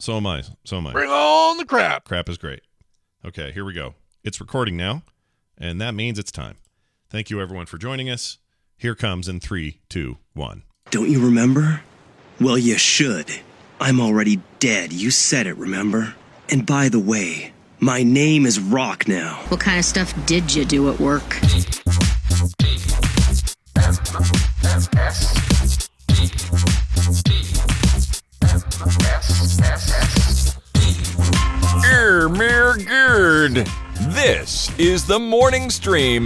So am I. Bring on the crap. Crap is great. Okay, here we go. It's recording now, and that means it's time. Thank you, everyone, for joining us. Here comes in 3, 2, 1. Don't you remember? Well, you should. I'm already dead. You said it, remember? And by the way, my name is Rock now. What kind of stuff did you do at work? Mere Gerd. This is the morning stream.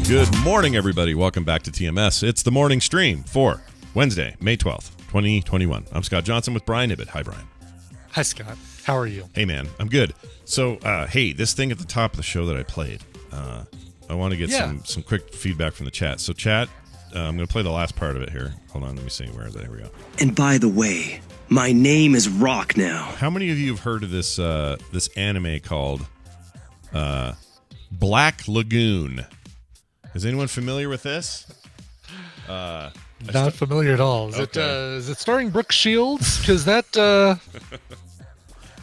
Good morning, everybody. Welcome back to TMS. It's the morning stream for Wednesday, May 12th, 2021. I'm Scott Johnson with Brian Ibbett. Hi, Brian. Hi, Scott. How are you? Hey, man. I'm good. So, hey, this thing at the top of the show that I played, I want to get some quick feedback from the chat. So, chat, I'm going to play the last part of it here. Hold on. Let me see. Where is it? Here we go. And by the way, my name is Rock now. How many of you have heard of this this anime called Black Lagoon? Is anyone familiar with this? Not familiar at all. Is it starring Brooke Shields? Because that...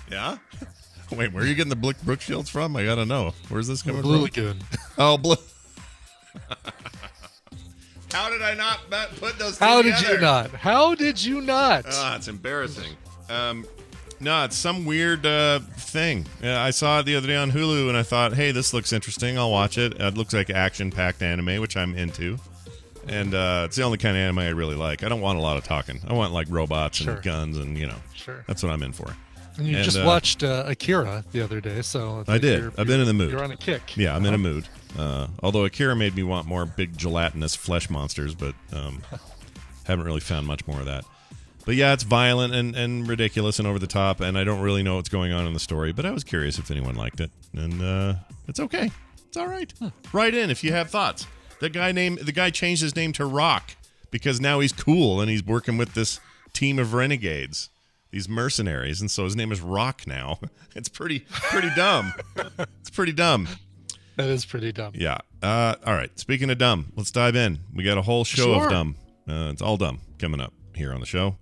Yeah? Wait, where are you getting the Brooke Shields from? I gotta know. Where's this coming Blue from? Lagoon. Oh, Blue... How did I not put those two How together? did you not? Ah, it's embarrassing. No, it's some weird thing. I saw it the other day on Hulu, and I thought, hey, this looks interesting. I'll watch it. It looks like action-packed anime, which I'm into. And it's the only kind of anime I really like. I don't want a lot of talking. I want, like, robots and guns and, that's what I'm in for. And you just watched Akira the other day, so... I did. I've been in the mood. You're on a kick. Yeah, I'm in a mood. Although Akira made me want more big gelatinous flesh monsters, but haven't really found much more of that. But yeah, it's violent and ridiculous and over the top, and I don't really know what's going on in the story, but I was curious if anyone liked it. And it's okay. It's all right. Write in if you have thoughts. The guy changed his name to Rock because now he's cool and he's working with this team of renegades, these mercenaries, and so his name is Rock now. It's pretty dumb. It's pretty dumb. That is pretty dumb. Yeah. All right. Speaking of dumb, let's dive in. We got a whole show of dumb. It's all dumb coming up here on the show,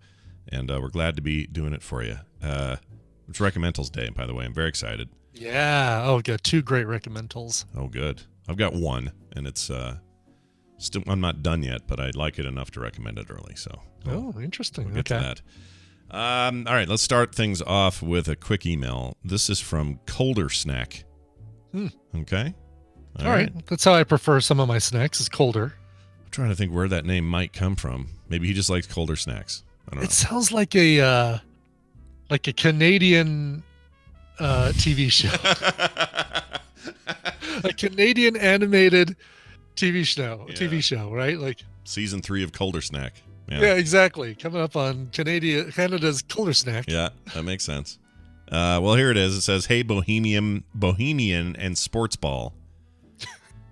and we're glad to be doing it for you. It's Recommendals Day, by the way. I'm very excited. Yeah. Oh, got two great recommendals. Oh, good. I've got one, and it's still I'm not done yet, but I like it enough to recommend it early. So. Interesting. We'll get to that. All right. Let's start things off with a quick email. This is from Colder Snack. Okay. All right. That's how I prefer some of my snacks, is colder. I'm trying to think where that name might come from. Maybe he just likes colder snacks. I don't know. It sounds like a Canadian TV show. A Canadian animated TV show, right? Like season 3 of Colder Snack. Yeah, exactly. Coming up on Canada's Colder Snack. Yeah, that makes sense. Well, here it is. It says, "Hey, Bohemian and Sports Ball."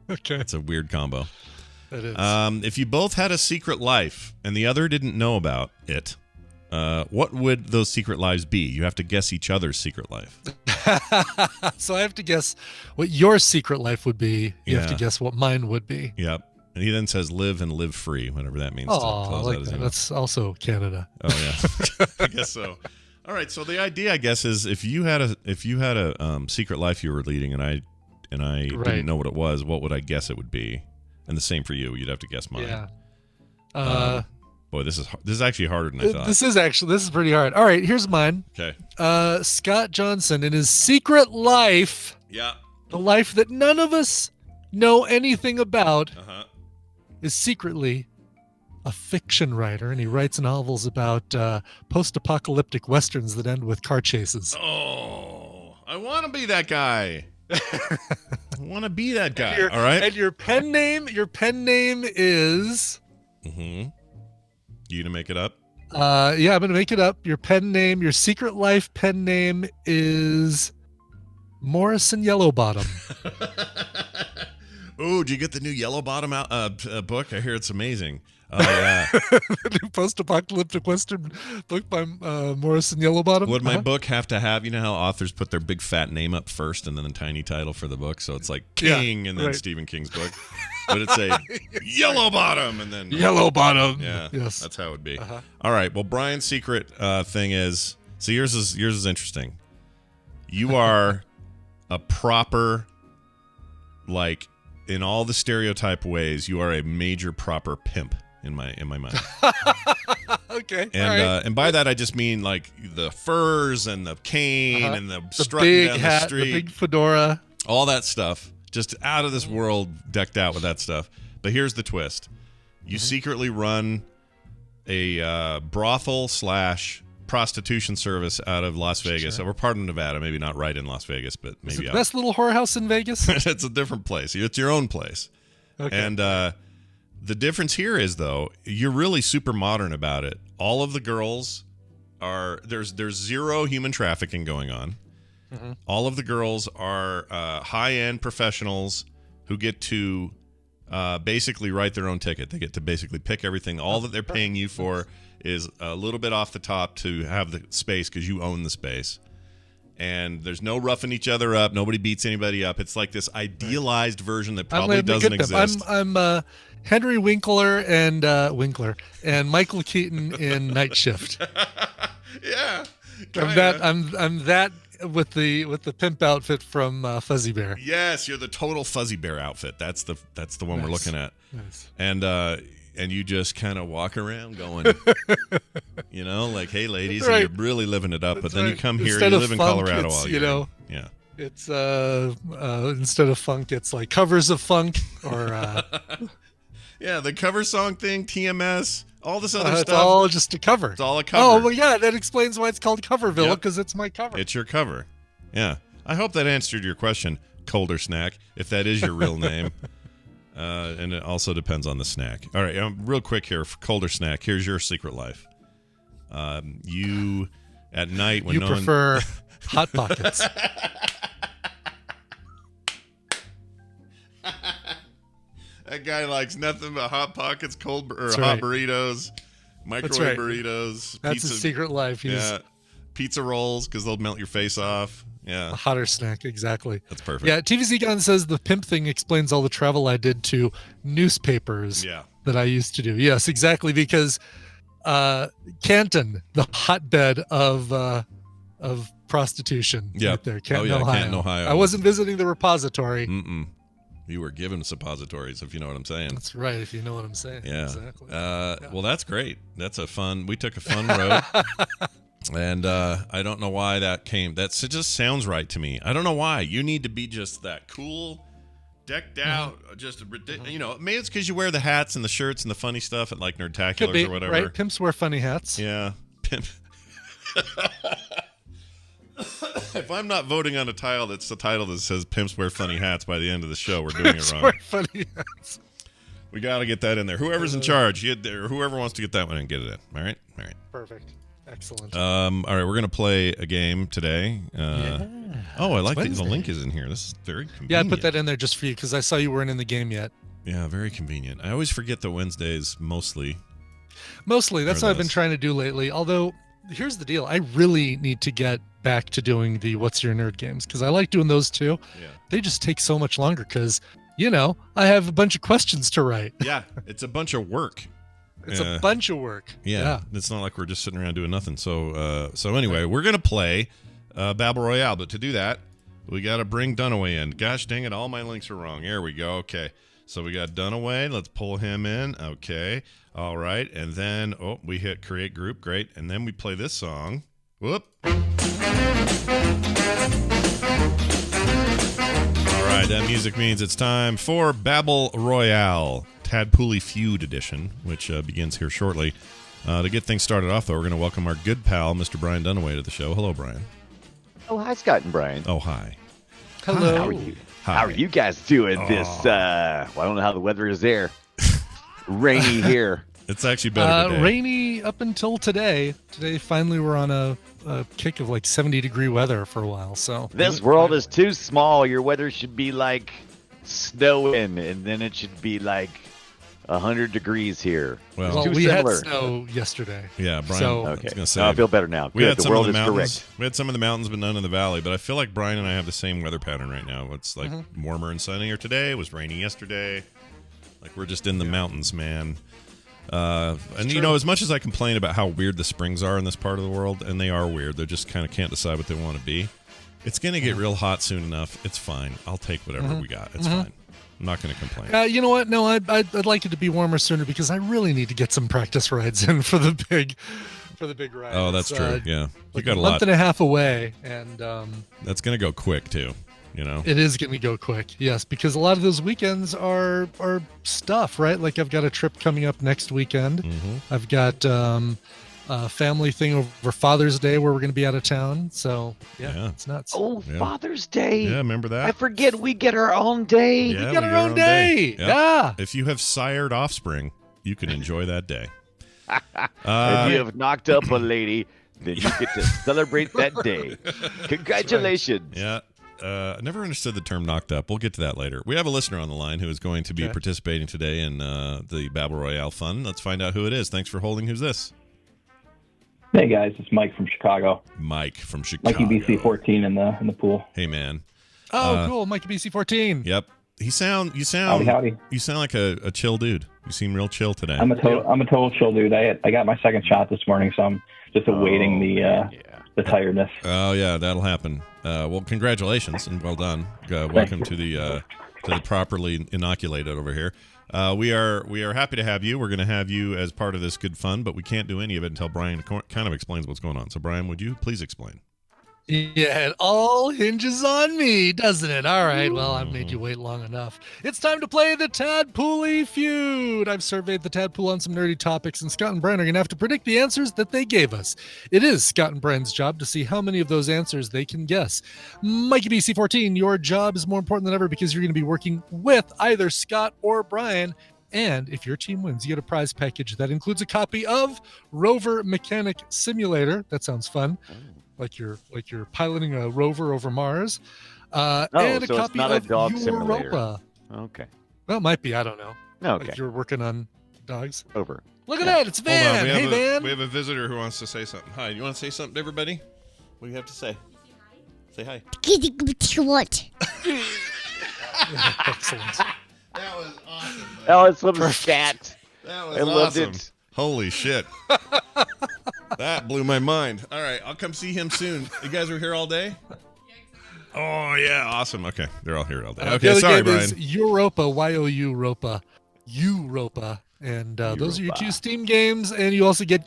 Okay. It's a weird combo. It is. If you both had a secret life and the other didn't know about it, what would those secret lives be? You have to guess each other's secret life. So I have to guess what your secret life would be. You have to guess what mine would be. Yep. And he then says, "Live and live free," whatever that means. Oh, I like that. That's also Canada. Oh yeah, I guess so. All right. So the idea, I guess, is if you had a secret life you were leading, and I didn't know what it was, what would I guess it would be? And the same for you. You'd have to guess mine. Yeah. Boy, this is actually harder than I thought. This is pretty hard. All right, here's mine. Okay. Scott Johnson, in his secret life, the life that none of us know anything about, is secretly a fiction writer, and he writes novels about post-apocalyptic westerns that end with car chases. Oh, I want to be that guy. I want to be that guy. All right. And your pen name is. You gonna make it up? Yeah, I'm gonna make it up. Your secret life pen name is Morrison Yellowbottom. Oh, did you get the new Yellow Bottom book? I hear it's amazing. Oh, yeah. The new post-apocalyptic Western book by Morrison Yellowbottom. Would my book have to have, you know how authors put their big fat name up first and then a tiny title for the book? So it's like King and then Stephen King's book. But it's a Yellow Bottom and then Yellow Bottom. Yeah, yes, that's how it would be. All right. Well, Brian's secret thing is, so yours is interesting. You are a proper, like, in all the stereotype ways, you are a major proper pimp in my mind. Okay. And by that I just mean like the furs and the cane and the strutting big down hat, the street, the big fedora, all that stuff. Just out of this world, decked out with that stuff. But here's the twist: you secretly run a brothel / prostitution service out of Las Vegas, or part of Nevada. Maybe not right in Las Vegas, but maybe is it the best little whorehouse in Vegas. It's a different place. It's your own place. Okay. And the difference here is, though, you're really super modern about it. All of the girls are there's zero human trafficking going on. All of the girls are high-end professionals who get to basically write their own ticket. They get to basically pick everything. All that they're paying you for is a little bit off the top to have the space because you own the space. And there's no roughing each other up. Nobody beats anybody up. It's like this idealized version that probably doesn't exist. I'm Henry Winkler and Michael Keaton in Night Shift. Yeah. I'm that with the pimp outfit from Fuzzy Bear. Yes, you're the total Fuzzy Bear outfit. That's the one we're looking at. Nice. And you just kind of walk around going, you know, like, hey, ladies, and you're really living it up. But then you come here, Instead you of live in funk, Colorado it's, all you year. know, Yeah. It's instead of funk, it's like covers of funk or yeah, the cover song thing, TMS, all this other stuff. It's all just a cover. It's all a cover. Oh, well, yeah, that explains why it's called Coverville, because it's my cover. It's your cover. Yeah. I hope that answered your question, Colder Snack, if that is your real name. And it also depends on the snack. All right, real quick here, for Colder Snack, here's your secret life. You, at night when you no prefer Hot Pockets. That guy likes nothing but Hot Pockets, hot right. burritos, microwave burritos. That's pizza, his secret life. He's pizza rolls because they'll melt your face off. Yeah, a hotter snack, exactly. That's perfect. Yeah, TVZ Gun says the pimp thing explains all the travel I did to newspapers that I used to do. Yes, exactly, because Canton, the hotbed of prostitution, right there, Canton, Ohio. Canton, Ohio. I wasn't visiting the repository. You were given suppositories, if you know what I'm saying. That's right, if you know what I'm saying. Yeah. Exactly. Well, that's great. We took a fun road. And I don't know why that came. It just sounds right to me. I don't know why. You need to be just that cool, decked out, just, you know, maybe it's because you wear the hats and the shirts and the funny stuff at like Nerdtaculars or whatever. Right? Pimps wear funny hats. Yeah. Pimp. If I'm not voting on a tile that's the title that says Pimps Wear Funny Hats by the end of the show, we're doing it wrong. Wear funny hats. We got to get that in there. Whoever's in charge, whoever wants to get that one and get it in. All right? Perfect. Excellent. All right, we're going to play a game today. Oh, I like that the link is in here. This is very convenient. Yeah, I put that in there just for you because I saw you weren't in the game yet. Yeah, very convenient. I always forget that Wednesdays mostly. That's what I've been trying to do lately. Although, here's the deal. I really need to get back to doing the What's Your Nerd games because I like doing those too. Yeah. They just take so much longer because, you know, I have a bunch of questions to write. Yeah, it's a bunch of work. It's a bunch of work. Yeah, it's not like we're just sitting around doing nothing. So anyway, we're going to play Babble Royale. But to do that, we got to bring Dunaway in. Gosh dang it, all my links are wrong. There we go. Okay, so we got Dunaway. Let's pull him in. Okay, all right. And then, we hit Create Group. Great. And then we play this song. Whoop. All right, that music means it's time for Babble Royale. Tadpooly Feud edition, which begins here shortly. To get things started off, though, we're going to welcome our good pal, Mr. Brian Dunaway, to the show. Hello, Brian. Oh, hi, Scott and Brian. Oh, hi. Hello. How are you? Hi. How are you guys doing this? I don't know how the weather is there. Rainy here. It's actually better today. Rainy up until today. Today, finally, we're on a kick of like 70-degree weather for a while. So this world is too small. Your weather should be like snowing, and then it should be like 100 degrees here. Well, too we similar. had snow yesterday. Yeah, Brian. So- I was Okay, gonna say I feel better now. we Good, had the some world of the is mountains. correct. We had some of the mountains, but none of the valley. But I feel like Brian and I have the same weather pattern right now. It's like warmer and sunnier today. It was rainy yesterday. Like we're just in the mountains, man. And you know, as much as I complain about how weird the springs are in this part of the world, and they are weird, they just kind of can't decide what they want to be. It's going to get real hot soon enough. It's fine. I'll take whatever we got. It's fine. I'm not going to complain. You know what? No, I'd like it to be warmer sooner because I really need to get some practice rides in for the big ride. Oh, that's It's, true. Yeah, you like got a month lot. and a half away, and That's going to go quick too. You know. it is going to go quick. Yes, because a lot of those weekends are stuff, right? Like I've got a trip coming up next weekend. I've got a family thing over Father's Day where we're going to be out of town. So yeah. It's nuts. Oh, Yeah. Father's Day. Yeah, remember that? I forget we get our own day. Yeah, we got our own day. Yep. Yeah. If you have sired offspring, you can enjoy that day. If you have knocked up a lady, then you get to celebrate that day. Congratulations. Yeah. I never understood the term knocked up. We'll get to that later. We have a listener on the line who is going to be participating today in the Battle Royale fun. Let's find out who it is. Thanks for holding. Who's this? Hey guys, it's Mike from Chicago. Mike from Chicago. Mikey BC14 in the pool. Hey man. Oh, cool. Mikey BC14. Yep. You sound Howdy. You sound like a chill dude. You seem real chill today. I'm a total chill dude. I got my second shot this morning, so I'm just awaiting the tiredness. Oh yeah, that'll happen. Well, congratulations and well done. Welcome to the properly inoculated over here. We are happy to have you. We're going to have you as part of this good fun, but we can't do any of it until Brian kind of explains what's going on. So Brian, would you please explain? Yeah, it all hinges on me, doesn't it? All right, well, I've made you wait long enough. It's time to play the Tadpooley Feud. I've surveyed the Tadpool on some nerdy topics, and Scott and Brian are going to have to predict the answers that they gave us. It is Scott and Brian's job to see how many of those answers they can guess. Mikey BC14, your job is more important than ever because you're going to be working with either Scott or Brian. And if your team wins, you get a prize package that includes a copy of Rover Mechanic Simulator. That sounds fun. Like you're piloting a rover over Mars, and a so it's copy not a of dog simulator. Europa. Okay. Well, it might be. I don't know. Okay. Like you're working on dogs. Over. Look at that! It's Van. Hey, Van. We have a visitor who wants to say something. Hi. You want to say something to everybody? What do you have to say? Say hi. What? Excellent. That was awesome. Oh, it's little cat. That was I loved it. Holy shit. That blew my mind. All right, I'll come see him soon. You guys were here all day? Oh, yeah. Awesome. Okay. They're all here all day. The Okay, other sorry, game Brian. is Europa, Europa. And those are your two Steam games, and you also get. I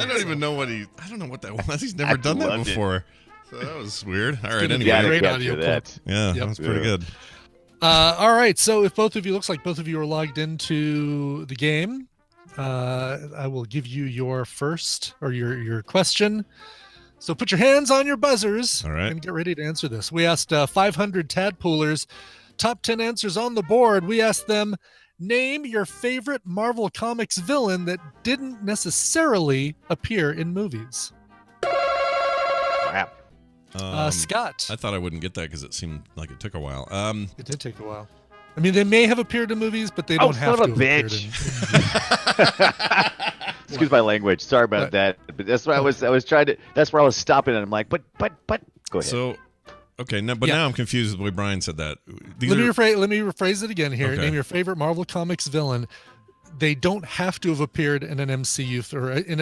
don't even know I don't know what that was. He's never done that loved it. before. So that was weird. All right, gonna be anyway. great Gotta audio capture that. Yeah, Yep. that was pretty good. All right, so if looks like both of you are logged into the game, I will give you your first or your question. So put your hands on your buzzers. All right. And get ready to answer this. We asked 500 Tadpoolers, top 10 answers on the board. We asked them, name your favorite Marvel Comics villain that didn't necessarily appear in movies. Crap. Scott. I thought I wouldn't get that because it seemed like it took a while. It did take a while. I mean, they may have appeared in movies, but they don't have son to of a have appeared bitch. Excuse my language. Sorry about that. But that's what I was trying to. That's where I was stopping, and I'm like, but. Go ahead. So, okay, now I'm confused with the way Brian said that. Let me rephrase it again here. Okay. Name your favorite Marvel Comics villain. They don't have to have appeared in an MCU or in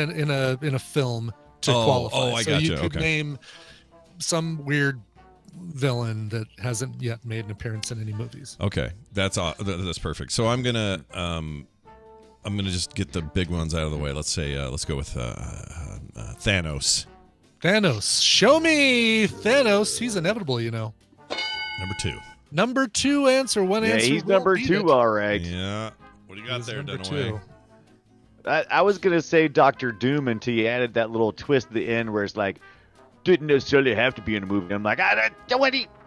a film to qualify. Oh, I so gotcha. you could Okay. name some weird villain that hasn't yet made an appearance in any movies. Okay, that's perfect. So I'm gonna just get the big ones out of the way. Let's say let's go with Thanos. Thanos. Show me Thanos. He's inevitable, you know. Number 2. Number 2 answer. One yeah, answer. he's will number beat 2. it. All right. Yeah. What do you got He's there, number Dunaway? 2. I was gonna say Dr. Doom until you added that little twist at the end where it's like, didn't necessarily have to be in a movie. I'm like,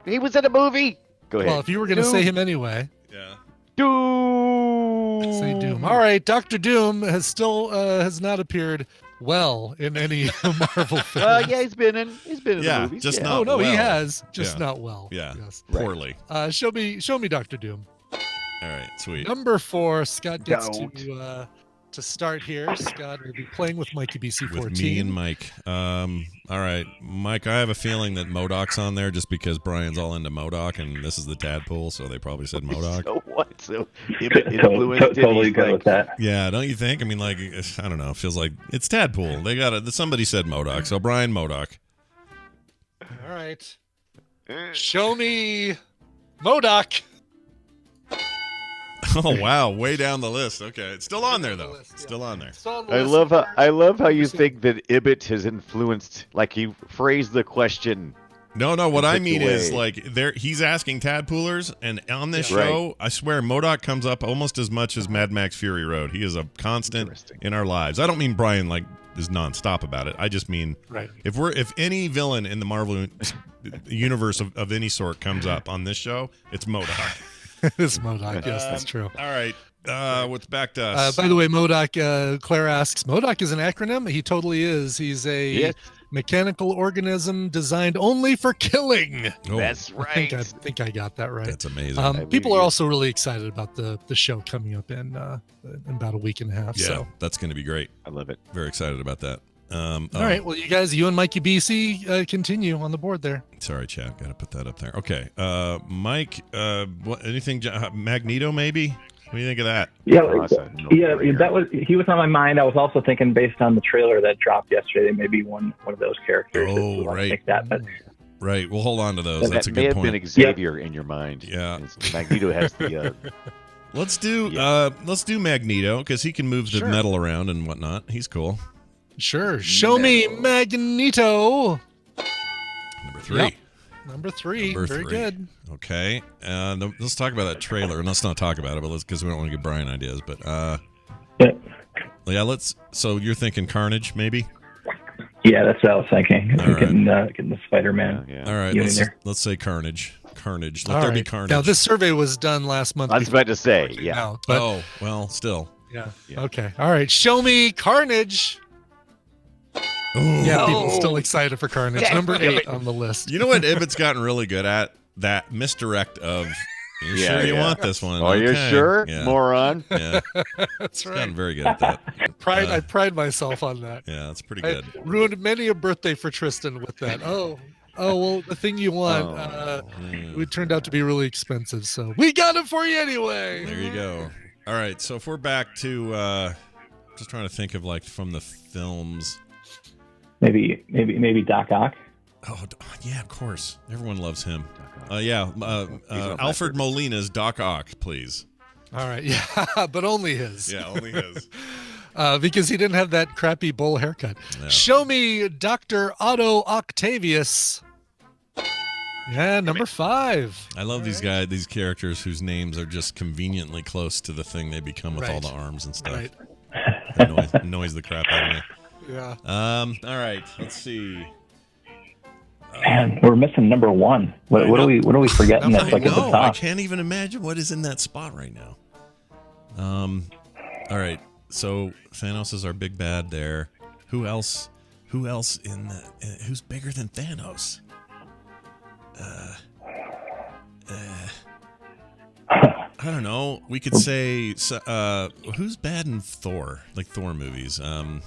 he was in a movie. Go ahead. Well, if you were going to Doom. say him anyway, Yeah. Doom. say Doom. All right, Dr. Doom has not appeared well in any Marvel film. Well, yeah, he's been in the movies. just yeah. not Oh no, he well. has, just Yeah. not well. Yeah, Yes. poorly. Show me Doctor Doom. All right, sweet. Number 4, Scott gets Don't. to start here. Scott will be playing with Mikey BC14. With me and Mike. All right, Mike, I have a feeling that MODOK's on there just because Brian's all into MODOK, and this is the Tadpole, so they probably said MODOK. So what? So influenced it. Totally He's good like, with that. Yeah, don't you think? I mean, like, I don't know. It feels like it's Tadpole. They got it. Somebody said MODOK, so Brian MODOK. All right. Show me MODOK. Oh wow, way down the list. Okay, it's still on there though. list, yeah. Still on there. It's on the I list. love how you think that Ibbott has influenced. Like you phrased the question. No, what I Such a mean is way. like he's asking Tadpoolers, and on this Yeah. show, I swear MODOK comes up almost as much as Mad Max Fury Road. He is a constant Interesting. in our lives. I don't mean Brian like is nonstop about it. I just mean Right. if any villain in the Marvel universe of any sort comes up on this show, it's MODOK. It's MODOK. Yes, that's true. All right, what's back to us? By the way, MODOK, Claire asks, MODOK is an acronym? He totally is. He's a Yes. mechanical organism designed only for killing. Oh, That's right. I think I got that right. that's amazing. People believe are you. also really excited about the show coming up in about a week and a half. yeah, So. that's going to be great. I love it. Very excited about that. All right. Well, you and Mikey BC continue on the board there. Sorry, Chad. Got to put that up there. Okay. Mike, anything? Magneto, maybe? What do you think of that? Yeah, Awesome. he was on my mind. I was also thinking based on the trailer that dropped yesterday, maybe one of those characters. if Oh, you wanna right. Take that, but Right. We'll hold on to those. That's a that may good have point. been Xavier in your mind. Yeah. Magneto has the. Let's do Magneto because he can move the Sure. metal around and whatnot. He's cool. Sure. Show me Magneto. Number 3. Yep. Number 3. Number Very 3. good. Okay. Let's talk about that trailer, and let's not talk about it, but because we don't want to give Brian ideas. But yeah, So you're thinking Carnage, maybe? yeah, that's what I was thinking. All right. Getting the Spider-Man. Yeah. All right. unit there. Let's say Carnage. Carnage. Let All there be right. Carnage. Now, this survey was done last month. I was about to say, yeah. Now, but Oh well, still. yeah. Yeah. Okay. All right. Show me Carnage. Yeah, people still excited for Carnage. Damn Number it. 8 on the list. You know what Ibbott's gotten really good at? That misdirect of, you're Yeah, sure you yeah. want this one? Oh, you're Okay. sure, Yeah. moron? Yeah, That's he's right. gotten very good at that. I pride myself on that. Yeah, that's pretty I good. ruined many a birthday for Tristan with that. Oh, well, the thing you want, it turned out to be really expensive, so we got it for you anyway. There you go. All right, so if we're back to, just trying to think of like from the films. Maybe Doc Ock. Oh, yeah, of course. Everyone loves him. Alfred Molina's Doc Ock, please. All right, yeah, but only his. Yeah, only his. Because he didn't have that crappy bowl haircut. Yeah. Show me Dr. Otto Octavius. Yeah, number 5. I love these characters whose names are just conveniently close to the thing they become with all Right. the arms and stuff. Right. Annoys the crap out of me. Yeah. All right, let's see. Man, we're missing number 1. What are we forgetting? That's like at the I top. can't even imagine what is in that spot right now. All right, so Thanos is our big bad there. Who else in the? Who's bigger than Thanos? I don't know. We could say who's bad in Thor, like Thor movies. No,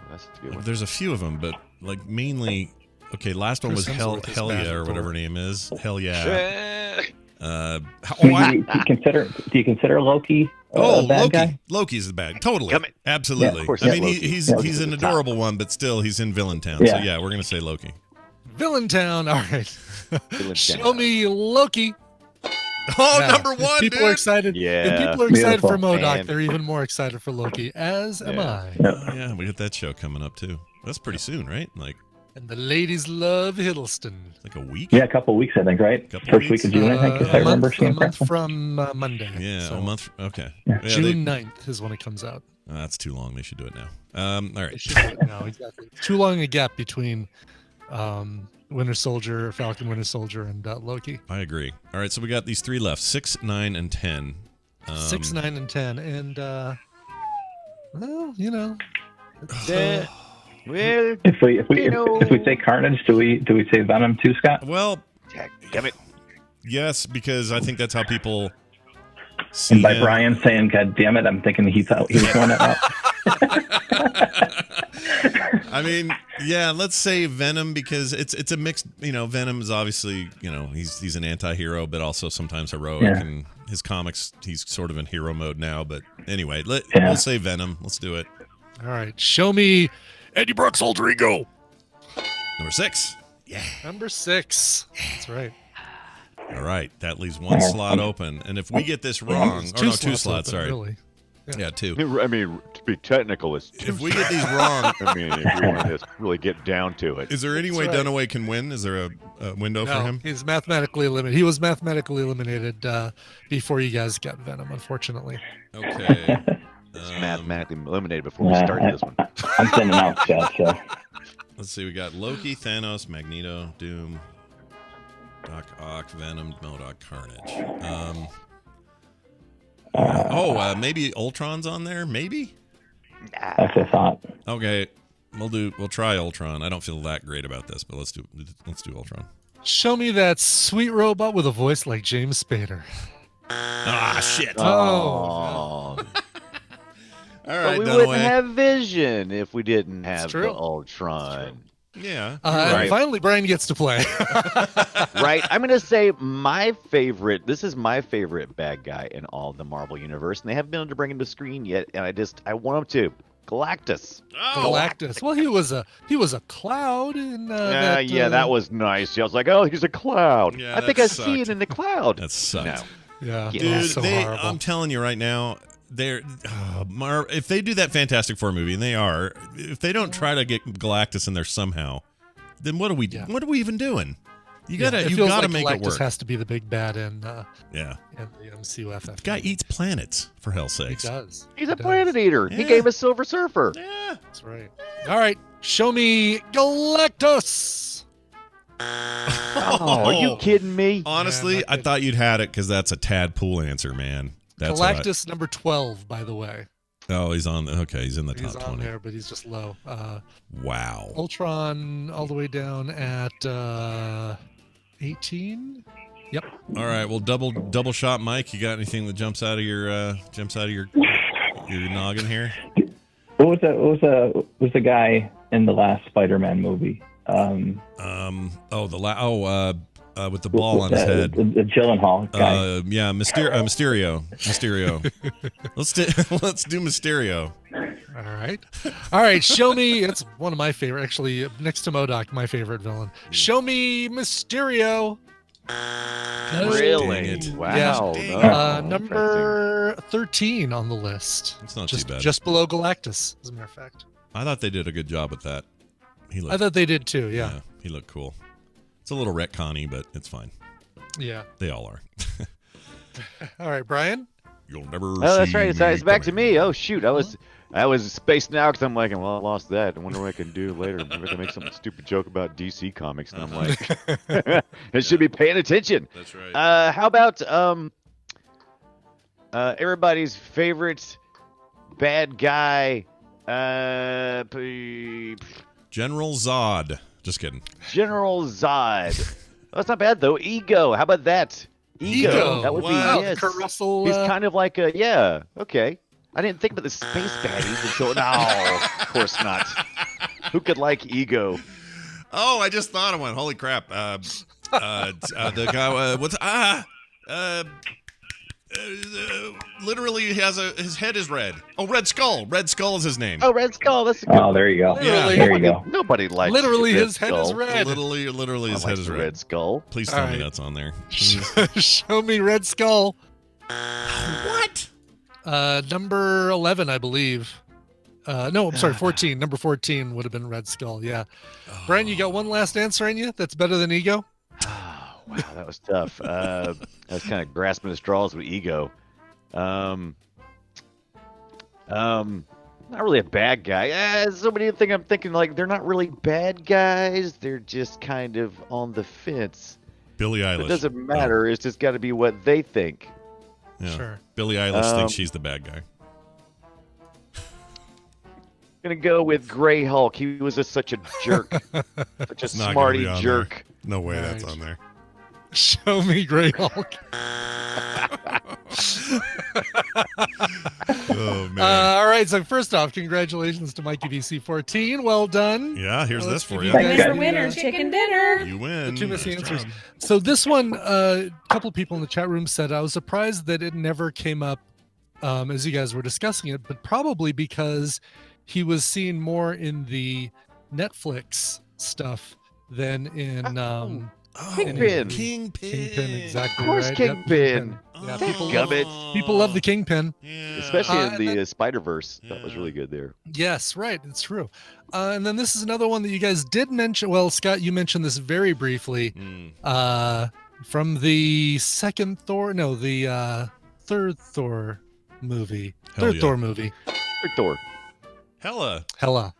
that's a good one. There's a few of them, but like mainly. Okay, last one was Chris Hell Hemsworth is bad Yeah in or whatever Thor. her name is. Hell yeah. Do you consider Loki a bad Loki. guy? Loki's the bad. Totally. Come in. Absolutely. Yeah, of course, I yeah, mean, Loki. he's Yeah, he's Loki's an the top. adorable one, but still, he's in Villain Town. So Yeah. yeah, we're gonna say Loki. Villain Town. All right. Villain Show Town. me Loki. Oh, Yeah. number If one, people dude. are excited. Yeah. If people are excited for Beautiful. MODOK, Man. they're even more excited for Loki, as am Yeah. I. Oh, yeah, we got that show coming up too. That's pretty soon, right? Like And the ladies love Hiddleston. a week. Yeah, a couple of weeks, I think, right? Couple First weeks. week of June, I think, if I remember seeing a month correctly. from Monday. Yeah, So a month. Okay. Yeah. Yeah, June 9th is when it comes out. that's too long. They should do it now. All They right. should do it now, exactly. Too long a gap between Winter Soldier, Falcon Winter Soldier, and Loki. I agree. All right, so we got these 3 left: 6, 9, and 10. 6, 9, and 10. And, well, Yeah. Well, If we say Carnage, do we say Venom too, Scott? Well, damn it. yes, because I think that's how people see And by him. Brian saying "God damn it," I'm thinking he was throwing it out. I mean, yeah, let's say Venom because it's a mixed. Venom is obviously he's an anti-hero, but also sometimes heroic. Yeah. And his comics, he's sort of in hero mode now. But anyway, Yeah. we'll say Venom. Let's do it. All right. Show me Eddie Brock's alter ego. Number 6. Yeah. Number 6. That's right. All right, that leaves one slot open, and if we get this wrong, It's or no, 2 open, slots. Sorry. Really. Yeah, 2. I mean, to be technical, it's If we get these wrong, I mean, if you want to really get down to it. is there any way right. Dunaway can win? Is there a window for No, him? he's mathematically eliminated. He was mathematically eliminated before you guys got Venom, unfortunately. Okay. It's mathematically eliminated before we started this one. I'm sending out, Scott. So Let's see. We got Loki, Thanos, Magneto, Doom, Doc Ock, Venom, MODOK, Carnage. Maybe Ultron's on there. Maybe. that's a thought. Okay, we'll try Ultron. I don't feel that great about this, but let's do Ultron. Show me that sweet robot with a voice like James Spader. Ah, shit. Oh. All But right, we wouldn't Dunaway. have Vision if we didn't have true. the Ultron. Yeah. And right. finally, Brian gets to play. Right? I'm going to say this is my favorite bad guy in all of the Marvel Universe, and they haven't been able to bring him to screen yet, and I want him to. Galactus. Galactus. Well, he was a cloud in that was nice. I was like, oh, he's a cloud. Yeah, I think that I see it sucked. in the cloud. That sucks. No. Yeah, Dude, it was so horrible. I'm telling you right now, if they do that Fantastic Four movie, and they are, if they don't try to get Galactus in there somehow, then what are we even doing? You gotta like make Galactus it work. has to be the big bad in the MCU. The guy eats planets, for hell's He sakes. does. He's He a does. planet eater. He Yeah. gave us Silver Surfer. Yeah. That's right. All right. Show me Galactus. Oh, are you kidding me? Honestly, Yeah, I thought you'd had it because that's a Tadpool answer, man. That's what Galactus number 12, by the way. he's on. Okay, he's in the He's top on 20. there, but he's just low. Wow. Ultron all the way down at 18. Yep. All right. Well, double shot, Mike. You got anything that jumps out of your noggin here? What was the guy in the last Spider-Man movie? With the ball on his head. The Gyllenhaal guy. Mysterio. Let's do Mysterio. All right. Show me. It's one of my favorite, actually, next to MODOK, my favorite villain. Show me Mysterio. Really? Dang it. Wow. Yeah. Oh, Number 13 on the list. It's not just, too bad. Just below Galactus, as a matter of fact. I thought they did a good job with that. I thought they did too. Yeah. He looked cool. It's a little retconny, but it's fine. Yeah. They all are. All right, Brian. You'll never. Oh, that's see right. It's back to coming. me. Oh shoot, I was spaced now because I'm like, well, I lost that. I wonder what I can do later. Maybe I can make some stupid joke about DC Comics, and I'm like, I should be paying attention. That's right. How about everybody's favorite bad guy, General Zod. Just kidding. General Zod. That's not bad though. Ego. How about that? Ego. That would Wow, be yes. Kurt Russell. He's kind of like a okay. I didn't think about the space baddies until no, of course not. Who could like Ego? Oh, I just thought of one. Holy crap. The guy, literally his head is red. Oh, Red Skull. Red Skull is his name. Oh, Red Skull. That's a good. Oh, there you go. Literally. There you go. Nobody likes Literally, Red his head is Skull. red. Literally his I head like is the red. Red Skull. Please tell All me right. that's on there. Show me Red Skull. What? Number 11, I believe. No, I'm sorry, 14. Number 14 would have been Red Skull. Yeah. Brian, you got one last answer in you that's better than Ego? Oh, wow, that was tough. I was kind of grasping at straws with Ego. Not really a bad guy. So many think I'm thinking like they're not really bad guys. They're just kind of on the fence. Billie Eilish. It doesn't matter. It's just got to be what they think. Yeah. Sure. Billie Eilish thinks she's the bad guy. Gonna go with Gray Hulk. He was just such a jerk, such a It's not gonna smarty be on jerk. there. No way that's Right. on there. Show me Grey Hulk. Oh man. All right. So first off, congratulations to Mikey DC14. Well done. Yeah, here's Let's this for give you. guys Thanks, guys. the, Winner, chicken dinner. You win. the two missing Nice answers. job. So this one, a couple of people in the chat room said I was surprised that it never came up as you guys were discussing it, but probably because he was seen more in the Netflix stuff than in Kingpin. Kingpin, exactly. Of course, right. Yep, Kingpin. Yeah, Dadgummit. people love the Kingpin. Yeah. Especially in and the then- Spider-Verse. That was Yeah. really good there. Yes, right. It's true. And then this is another one that you guys did mention. Well, Scott, you mentioned this very briefly Mm. from the second Thor. No, the third Thor movie. Hell Third yeah. Thor movie. Thor. Hella. Hella.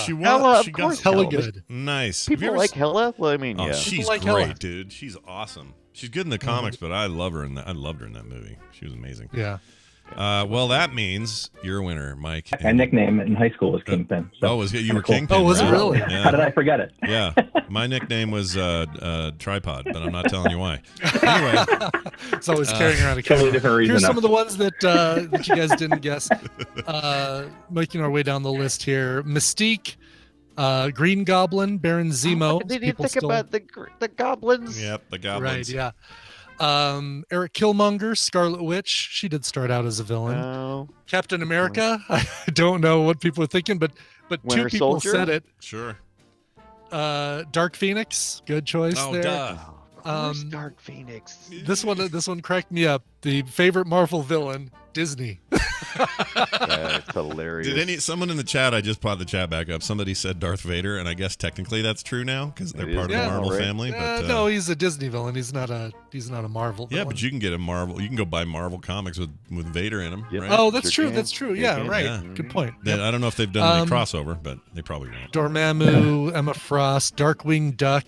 She won. Hella, of she course, got Hella Hella. good. nice. Have you People ever like s- Hella? Well, I mean, Oh, yeah. she's like great, Hella. dude. She's awesome. She's good in the comics, but I love her in that. I loved her in that movie. She was amazing. Yeah. Well, that means you're a winner, Mike. My nickname in high school was Kingpin. Oh, was it you were Cool. Kingpin? Oh, was it right? really? How Yeah. did I forget it? Yeah. My nickname was Tripod, but I'm not telling you why. Anyway, It's always carrying around a Totally camera. different reason. Here's now. some of the ones that you guys didn't guess. Making our way down the list here: Mystique, Green Goblin, Baron Zemo. Did you People think still- about the goblins? yep, the Right, goblins. yeah. Eric Killmonger, Scarlet Witch. She did start out as a villain. No. Captain America. I don't know what people are thinking, but Winter two people Soldier? said it. Sure. Dark Phoenix. Good choice Oh, there. duh. Of course, Um, Dark Phoenix. This one cracked me up. The favorite Marvel villain, Disney. That's hilarious. Did someone in the chat? I just popped the chat back up. Somebody said Darth Vader, and I guess technically that's true now because they're It is part of now, the Marvel right? family. But No, he's a Disney villain. He's not a Marvel yeah, villain. but you can get a Marvel. You can go buy Marvel comics with Vader in them. Yep. Right? Oh, that's Sure true. can. That's true. Sure Yeah, can. right. Yeah. Good point. Then Yep. I don't know if they've done any Um, crossover, but they probably won't. Dormammu, Emma Frost, Darkwing Duck,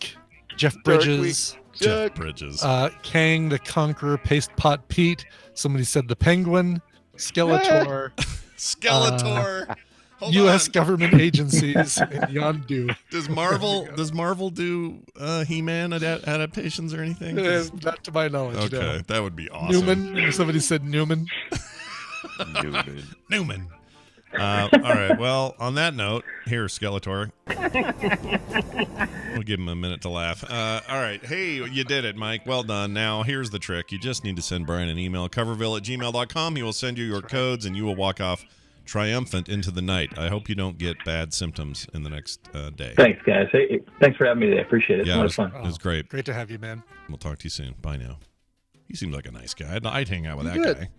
Jeff Bridges, Jeff Bridges. Kang the Conqueror, Paste Pot Pete. Somebody said the Penguin, Skeletor, Skeletor. Hold U.S. on. government agencies, and Yondu. Does Marvel do He-Man adaptations or anything? Not to my knowledge. Okay, No. that would be awesome. Newman. Somebody said Newman. Newman. All right. Well, on that note, here's Skeletor. We'll give him a minute to laugh. All right. Hey, you did it, Mike. Well done. Now, here's the trick. You just need to send Brian an email, coverville@gmail.com. He will send you your codes, and you will walk off triumphant into the night. I hope you don't get bad symptoms in the next day. Thanks, guys. Hey, thanks for having me today. I appreciate it. Yeah, It it was was, fun. it was great. Great to have you, man. We'll talk to you soon. Bye now. He seems like a nice guy. I'd hang out with that Good. guy.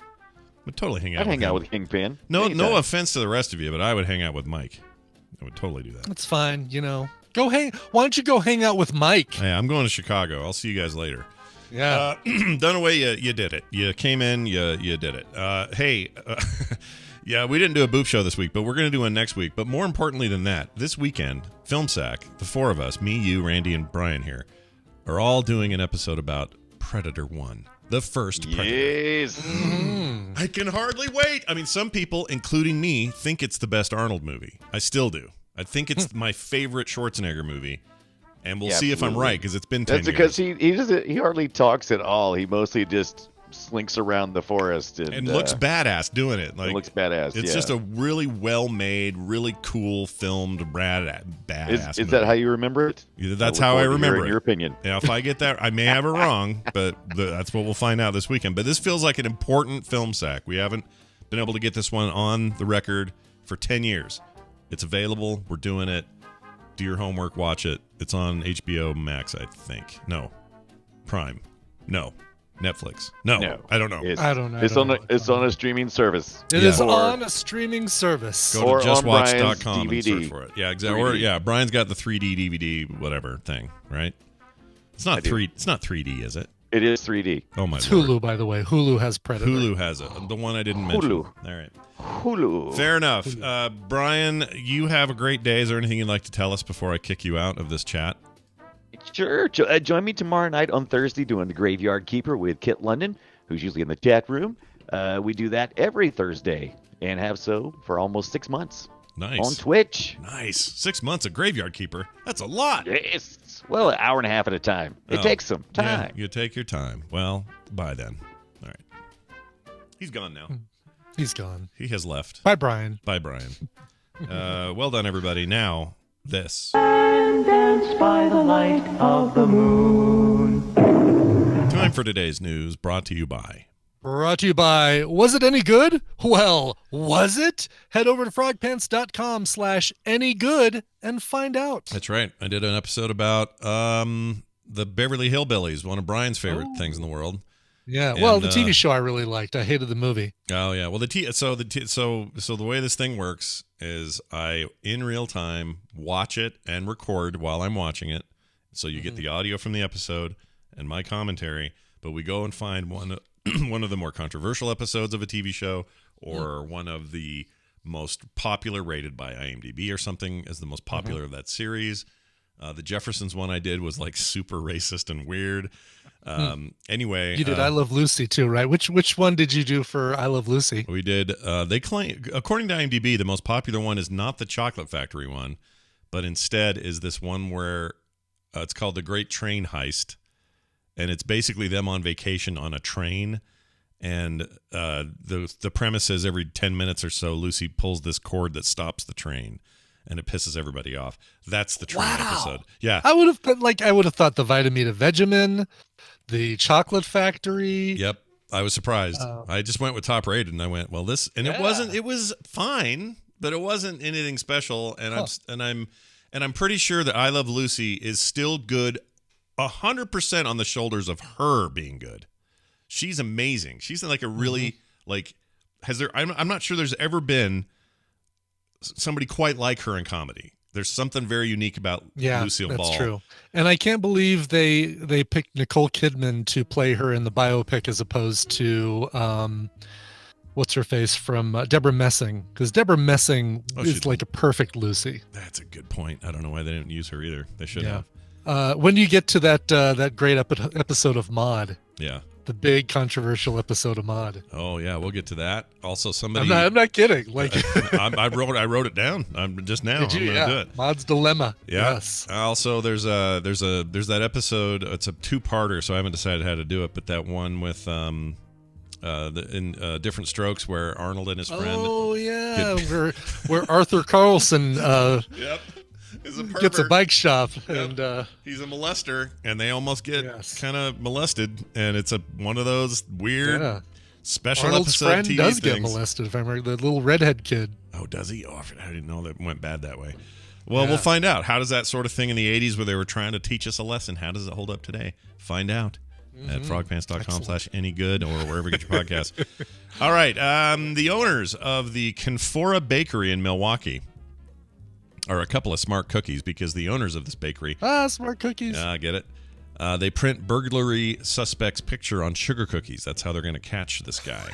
Would totally hang out I'd with hang him. out with Kingpin. No Anytime. offense to the rest of you, but I would hang out with Mike. I would totally do that. That's fine. Go hang. Why don't you go hang out with Mike? Hey, I'm going to Chicago. I'll see you guys later. Yeah. Dunaway, you did it. You came in, you did it. Hey, yeah, we didn't do a booth show this week, but we're going to do one next week. But more importantly than that, this weekend, Film Sack, the four of us, me, you, Randy, and Brian here, are all doing an episode about Predator 1. The first Predator. Yes. I can hardly wait. I mean, some people, including me, think it's the best Arnold movie. I still do. I think it's my favorite Schwarzenegger movie. And we'll Yeah, see if I'm absolutely. right, because it's been 10 That's years. because he hardly talks at all. He mostly just slinks around the forest and looks badass doing it. Like, looks badass. It's yeah. just a really well-made, really cool filmed badass. Is that how you remember it? That's look how I forward to remember hearing it. your opinion. Now, if I get that, I may have it wrong, but that's what we'll find out this weekend. But this feels like an important film sack. We haven't been able to get this one on the record for 10 years. It's available. We're doing it. Do your homework. Watch it. It's on HBO Max, I think. No. Prime. No. Netflix. No. I don't know. I don't know. It's on a streaming service. It is Or- on a streaming service. Go Or to on Brian's justwatch.com and DVD. search for it. Yeah, exactly. Or 3D. yeah, Brian's got the 3D DVD whatever thing, right? It's not I do. 3. It's not 3D, is it? It is 3D. Oh my It's lord. Hulu, by the way. Hulu has Predator. Hulu has it. The one I didn't mention. Hulu. All right. Hulu. Fair enough. Brian, you have a great day. Is there anything you'd like to tell us before I kick you out of this chat? Sure. Join me tomorrow night on Thursday doing the Graveyard Keeper with Kit London, who's usually in the chat room. We do that every Thursday and have so for almost 6 months. Nice. On Twitch. Nice. 6 months of Graveyard Keeper. That's a lot. Yes. Well, an hour and a half at a time. It takes some time. Yeah, you take your time. Well, bye then. All right. He's gone now. He's gone. He has left. Bye, Brian. Bye, Brian. Well done, everybody. Now, this. Dance by the light of the moon. Time for today's news, brought to you by... Brought to you by, was it any good? Well, was it? Head over to frogpants.com/anygood and find out. That's right. I did an episode about the Beverly Hillbillies, one of Brian's favorite things in the world. Yeah, And, well, the TV show I really liked. I hated the movie. Oh yeah. Well, so the way this thing works is I in real time watch it and record while I'm watching it. So you get the audio from the episode and my commentary, but we go and find one of the more controversial episodes of a TV show, or one of the most popular, rated by IMDb or something as the most popular of that series. The Jeffersons one I did was like super racist and weird. Anyway, You did I Love Lucy too, right? Which one did you do for I Love Lucy? we did. They claim, according to IMDb, the most popular one is not the Chocolate Factory one, but instead is this one where it's called The Great Train Heist, and it's basically them on vacation on a train. And the premise is every 10 minutes or so, Lucy pulls this cord that stops the train, and it pisses everybody off. That's the train episode. Yeah. I would have thought the Vitamita Vegemin, the Chocolate Factory. Yep. I was surprised. I just went with top rated, and I went, well, this, and it wasn't. It was fine, but it wasn't anything special. And I'm pretty sure that I Love Lucy is still good, 100% on the shoulders of her being good. She's amazing. She's like a really I'm not sure there's ever been somebody quite like her in comedy. There's something very unique about Lucille Ball. That's true. And I can't believe they picked Nicole Kidman to play her in the biopic as opposed to what's her face from Deborah Messing, because Deborah Messing is like a perfect Lucy. That's a good point. I don't know why they didn't use her either. They should have. When you get to that great episode of Maude, the big controversial episode of Maude. Oh yeah, we'll get to that. Also, somebody. I'm not kidding. Like I wrote it down. I'm just now. Did you? I'm gonna do it. Maude's Dilemma. Yeah. Yes. Also, there's that episode. It's a two-parter, so I haven't decided how to do it. But that one with Different Strokes, where Arnold and his friend. Oh yeah, where Arthur Carlson. Yep. Gets a bike shop, and he's a molester, and they almost get kind of molested, and it's one of those weird special Arnold's episode friend TV does things. get molested, if I remember, the little redhead kid. Oh, does he? Oh, I didn't know that went bad that way. Well, we'll find out. How does that sort of thing in the 80s, where they were trying to teach us a lesson, how does it hold up today? Find out at frogpants.com/anygood or wherever you get your podcasts. All right. The owners of the Confora Bakery in Milwaukee are a couple of smart cookies, because the owners of this bakery... smart cookies. I get it. They print burglary suspect's picture on sugar cookies. That's how they're going to catch this guy.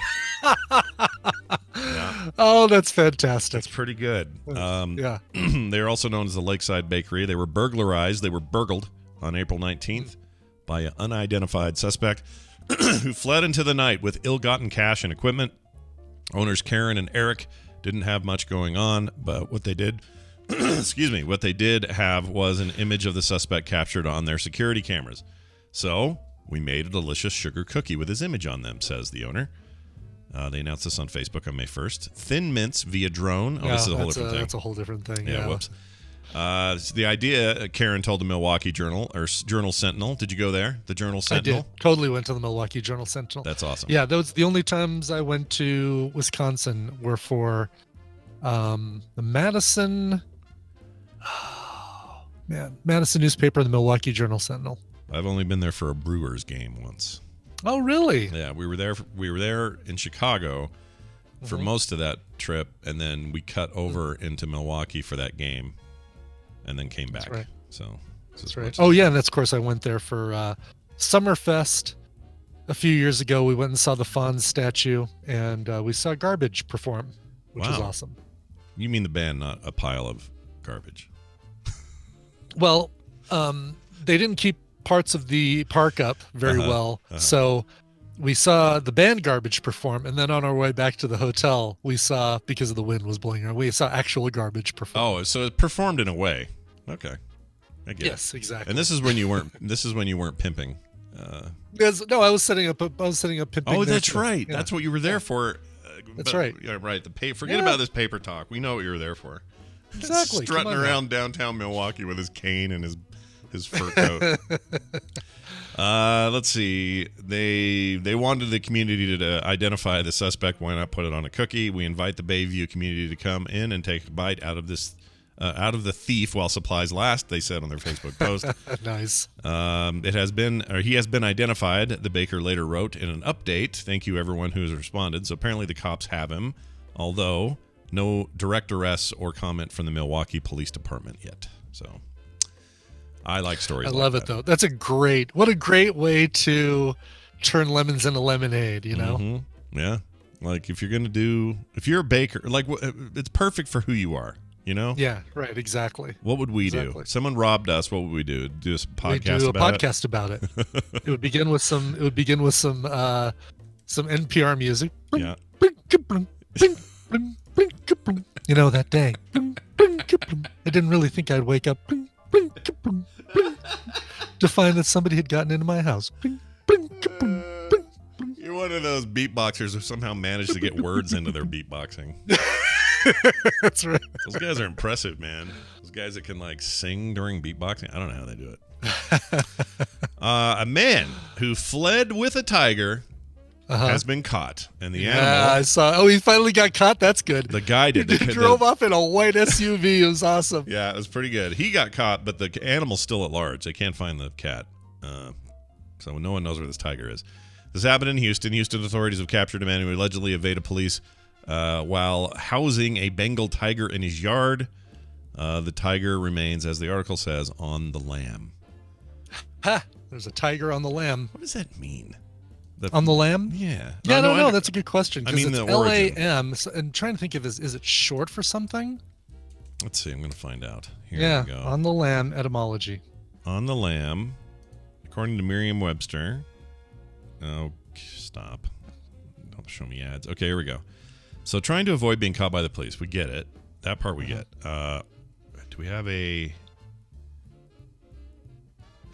Oh, that's fantastic. That's pretty good. Yeah. They're also known as the Lakeside Bakery. They were burglarized. They were burgled on April 19th by an unidentified suspect who fled into the night with ill-gotten cash and equipment. Owners Karen and Eric didn't have much going on, but what they did... what they did have was an image of the suspect captured on their security cameras. So we made a delicious sugar cookie with his image on them, says the owner. They announced this on Facebook on May 1st. Thin mints via drone. Oh, this is a whole different thing. That's a whole different thing. Yeah, whoops. The idea, Karen told the Milwaukee Journal, or Journal Sentinel. Did you go there? The Journal Sentinel? I did. Totally went to the Milwaukee Journal Sentinel. That's awesome. Yeah, those the only times I went to Wisconsin were for the Madison... Oh, man. Madison newspaper and the Milwaukee Journal Sentinel. I've only been there for a Brewers game once. Oh, really? Yeah, we were there in Chicago for most of that trip, and then we cut over into Milwaukee for that game, and then came back. That's right. So that's right. Oh, yeah, and that's, of course, I went there for Summerfest a few years ago. We went and saw the Fonz statue, and we saw Garbage perform, which was awesome. You mean the band, not a pile of garbage? Well, they didn't keep parts of the park up very well, so we saw the band Garbage perform, and then on our way back to the hotel, we saw, because of the wind was blowing around, we saw actual Garbage perform. Oh, so it performed in a way. Okay, I get it. Yes, exactly. And this is when you weren't. This is when you weren't pimping. No, I was setting up. Pimping. Oh, that's Nature. right. Yeah. That's what you were there for. That's right. Yeah, right. Forget about this paper talk. We know what you were there for. Exactly. Strutting around downtown Milwaukee with his cane and his fur coat. Let's see. They wanted the community to identify the suspect. Why not put it on a cookie? We invite the Bayview community to come in and take a bite out of this. Out of the thief while supplies last, they said on their Facebook post. Nice. He has been identified, the baker later wrote in an update. Thank you, everyone who has responded. So apparently the cops have him, although no direct arrests or comment from the Milwaukee Police Department yet. So I like stories like that. I love it, though. That's what a great way to turn lemons into lemonade, you know? Mm-hmm. Yeah. Like if you're a baker, like it's perfect for who you are. You know? Yeah, right, exactly. What would we do? Someone robbed us. What would we do? Do a podcast do a about podcast about it. It would begin with some NPR music. Yeah. You know, that day. I didn't really think I'd wake up to find that somebody had gotten into my house. You're one of those beatboxers who somehow managed to get words into their beatboxing. That's right. Those guys are impressive, man. Those guys that can like sing during beatboxing. I don't know how they do it. A man who fled with a tiger has been caught, and the animal. I saw. Oh, he finally got caught. That's good. The guy did. He drove off in a white SUV. It was awesome. Yeah, it was pretty good. He got caught, but the animal's still at large. They can't find the cat, so no one knows where this tiger is. This happened in Houston. Houston authorities have captured a man who allegedly evaded police while housing a Bengal tiger in his yard. The tiger remains, as the article says, on the lam. Ha! There's a tiger on the lam. What does that mean? On the lam? Yeah. Yeah, no, that's a good question. I mean, it's the origin. LAM, and trying to think of is it short for something? Let's see. I'm going to find out. Here we go. On the lam etymology. On the lam, according to Merriam-Webster. Oh, stop. Don't show me ads. Okay, here we go. So trying to avoid being caught by the police. We get it. That part we get. Do we have a...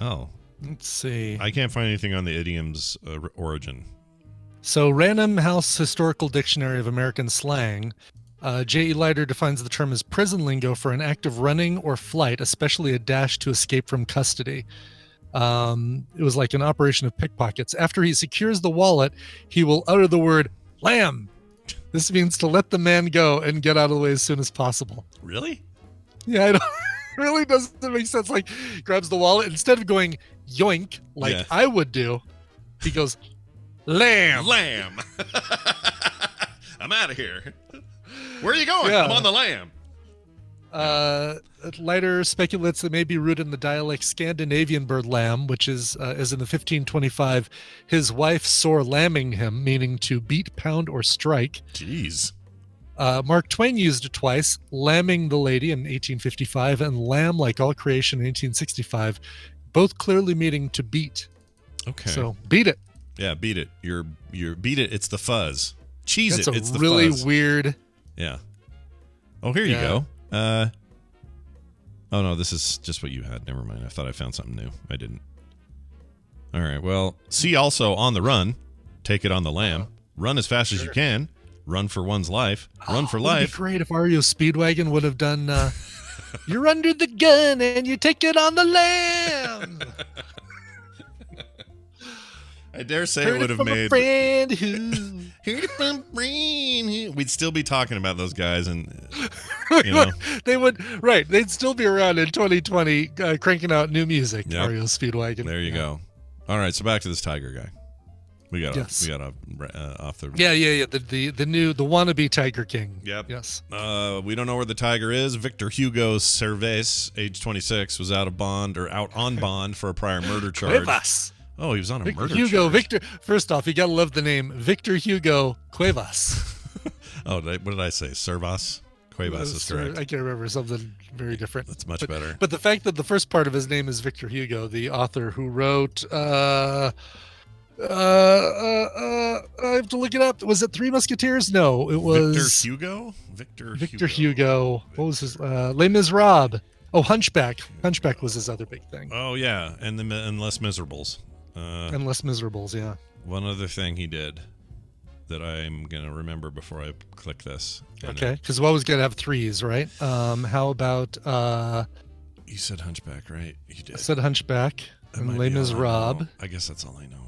Oh. Let's see. I can't find anything on the idiom's origin. So Random House Historical Dictionary of American Slang, J.E. Leiter defines the term as prison lingo for an act of running or flight, especially a dash to escape from custody. It was like an operation of pickpockets. After he secures the wallet, he will utter the word lamb. This means to let the man go and get out of the way as soon as possible. Really? Yeah, I don't. It really doesn't make sense. Like, grabs the wallet, instead of going yoink like I would do, he goes lamb. Lamb. I'm out of here. Where are you going? Yeah. I'm on the lamb. Leiter speculates that may be rooted in the dialect Scandinavian bird lamb, which is, as in the 1525, his wife sore lambing him, meaning to beat, pound, or strike. Jeez. Mark Twain used it twice, lambing the lady in 1855 and lamb like all creation in 1865, both clearly meaning to beat. Okay. So beat it. Yeah, beat it. You're beat it. It's the fuzz. Cheese That's it. It's the really fuzz. Weird. Yeah. Oh, here you go. Oh no, this is just what you had. Never mind. I thought I found something new. I didn't. All right. Well, see also on the run. Take it on the lam. Run as fast as you can. Run for one's life. Run for life. It'd be great if REO Speedwagon would have done you're under the gun and you take it on the lam. I dare say Heard it would have from a made friend who heard it from a friend who. We'd still be talking about those guys, and you know, they would they'd still be around in 2020 cranking out new music. Yep. REO Speedwagon. There you go. All right, so back to this tiger guy. We got off the the wannabe Tiger King. Yep. Yes. We don't know where the tiger is. Victor Hugo Cervais, age 26, was out on bond for a prior murder charge. Cuevas. Oh, he was on a Victor murder Hugo. charge. Victor. First off, you gotta love the name Victor Hugo Cuevas. Oh, what did I say? Cuevas is correct. I can't remember, something very different. That's much better. But the fact that the first part of his name is Victor Hugo, the author who wrote I have to look it up. Was it Three Musketeers? No, it was Victor Hugo. What was his? Les Miserables. Oh, Hunchback. Hunchback was his other big thing. Oh yeah, and Les Miserables. And Les Miserables, yeah. One other thing he did that I'm gonna remember before I click this. Okay, because what was gonna have threes, right? How about? You said Hunchback, right? You did. I said Hunchback and Les Miserables. I guess that's all I know.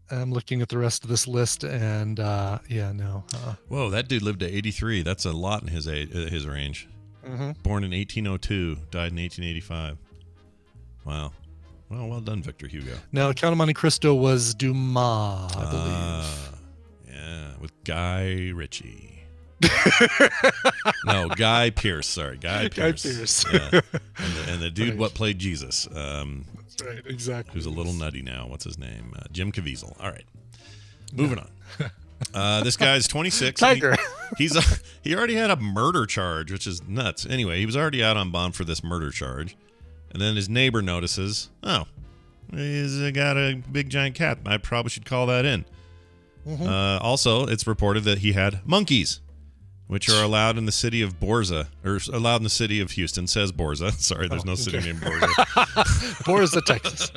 I'm looking at the rest of this list, and no. Whoa, that dude lived to 83. That's a lot in his range. Mm-hmm. Born in 1802, died in 1885. Wow. Well done, Victor Hugo. Now, Count of Monte Cristo was Dumas, I believe. Yeah, with Guy Ritchie. No, Guy Pearce. Sorry, Guy Pearce. Guy Pearce. Yeah. And the dude what played Jesus. That's right, exactly. Who's a little nutty now. What's his name? Jim Caviezel. All right. Moving on. This guy's 26. Tiger. He already had a murder charge, which is nuts. Anyway, he was already out on bond for this murder charge. And then his neighbor notices, he's got a big giant cat. I probably should call that in. Mm-hmm. Also, it's reported that he had monkeys, which are allowed in the city of Borza, or allowed in the city of Houston, says Borza. Sorry, there's no city named Borza. Borza, Texas.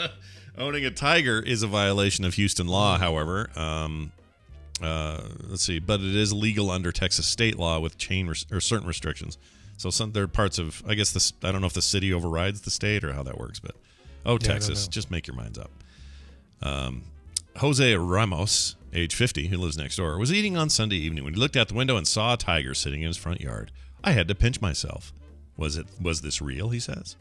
Owning a tiger is a violation of Houston law, however. Let's see, but it is legal under Texas state law with or certain restrictions. So there are parts of, I guess I don't know if the city overrides the state or how that works, but Texas, just make your minds up. Jose Ramos, age 50, who lives next door, was eating on Sunday evening when he looked out the window and saw a tiger sitting in his front yard. I had to pinch myself. Was this real? He says.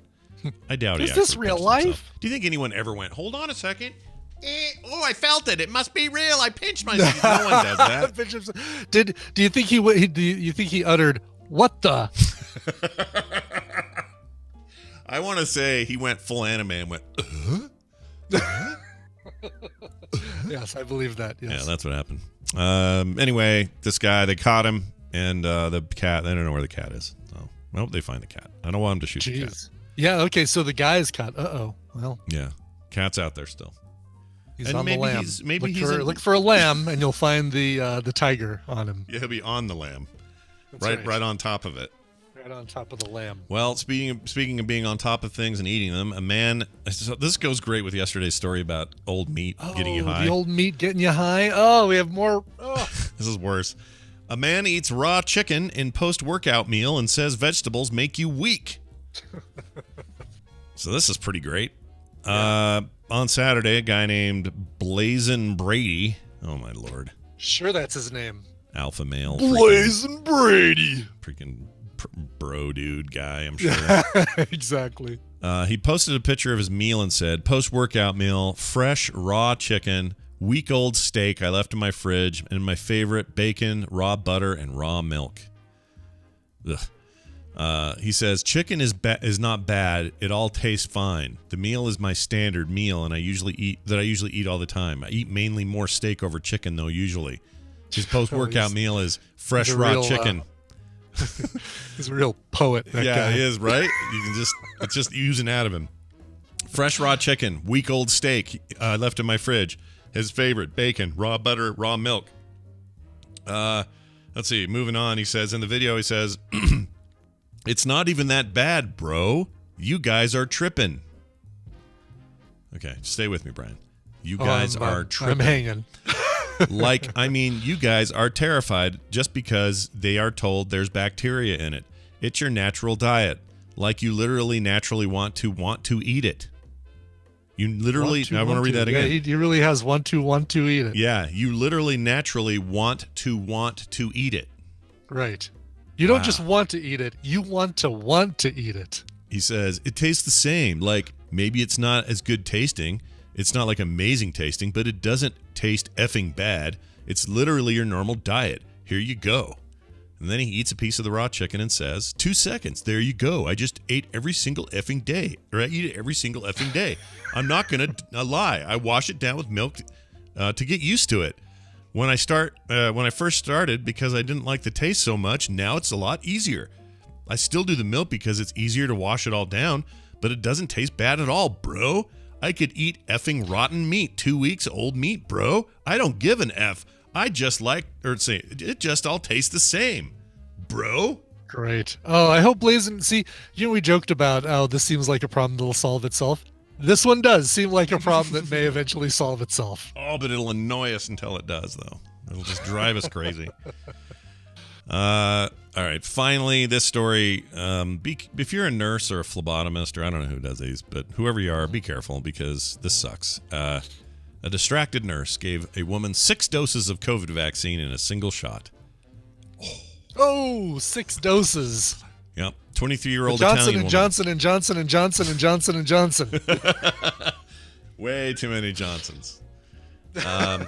I doubt Is this real life? Himself. Do you think anyone ever went, hold on a second? I felt it. It must be real. I pinched myself. No one does that. Do you think he uttered, "What the"? I want to say he went full anime and went, Yes, I believe that. Yes. Yeah, that's what happened. Anyway, this guy, they caught him, and the cat, they don't know where the cat is. So I hope they find the cat. I don't want him to shoot the cat. Yeah, okay, so the guy is caught. Well. Yeah, cat's out there still. He's on the lamb. Look for a lamb, and you'll find the tiger on him. Yeah, he'll be on the lamb. That's right on top of it. Right on top of the lamb. Well, speaking of being on top of things and eating them, a man. So this goes great with yesterday's story about old meat getting you high. The old meat getting you high. Oh, we have more. Oh. This is worse. A man eats raw chicken in post-workout meal and says vegetables make you weak. So this is pretty great. Yeah. On Saturday, a guy named Blazin Brady. Oh my lord. Sure, that's his name. Alpha male. Blazin Brady. Freaking bro dude guy, I'm sure. Exactly. He posted a picture of his meal and said, post-workout meal, fresh raw chicken, week-old steak I left in my fridge, and my favorite, bacon, raw butter, and raw milk. Ugh. He says, chicken is not bad. It all tastes fine. The meal is my standard meal, and I usually eat all the time. I eat mainly more steak over chicken, though, usually. His post-workout meal is fresh raw chicken. He's a real poet, that guy. He is, right? It's just oozing out of him. Fresh raw chicken, week-old steak left in my fridge. His favorite, bacon, raw butter, raw milk. Let's see, moving on, he says, in the video, he says, it's not even that bad, bro. You guys are tripping. Okay, stay with me, Brian. You guys are tripping. I'm hanging. You guys are terrified just because they are told there's bacteria in it. It's your natural diet. Like you literally naturally want to eat it. You literally, I want to read that again. Yeah, he really has want to eat it. Yeah, you literally naturally want to eat it. Right. You don't just want to eat it. You want to eat it. He says, it tastes the same. Like, maybe it's not as good tasting. It's not like amazing tasting, but it doesn't taste effing bad. It's literally your normal diet. Here you go. And then he eats a piece of the raw chicken and says, 2 seconds. There you go. I just ate every single effing day. Or I eat it every single effing day. I'm not going to lie. I wash it down with milk to get used to it. When I first started, because I didn't like the taste so much, now it's a lot easier. I still do the milk because it's easier to wash it all down, but it doesn't taste bad at all, bro. I could eat effing rotten meat, 2 weeks old meat, bro. I don't give an F. I just like, or say, it just all tastes the same, bro. Great. Oh, I hope Blazin. See, we joked about, oh, this seems like a problem that'll solve itself. This one does seem like a problem that may eventually solve itself. Oh, but it'll annoy us until it does, though. It'll just drive us crazy. All right. Finally, this story. If you're a nurse or a phlebotomist, or I don't know who does these, but whoever you are, be careful because this sucks. A distracted nurse gave a woman 6 doses of COVID vaccine in a single shot. Oh, 6 doses. Yep. 23-year-old Johnson Italian and woman. Johnson and Johnson and Johnson and Johnson and Johnson. Way too many Johnsons. A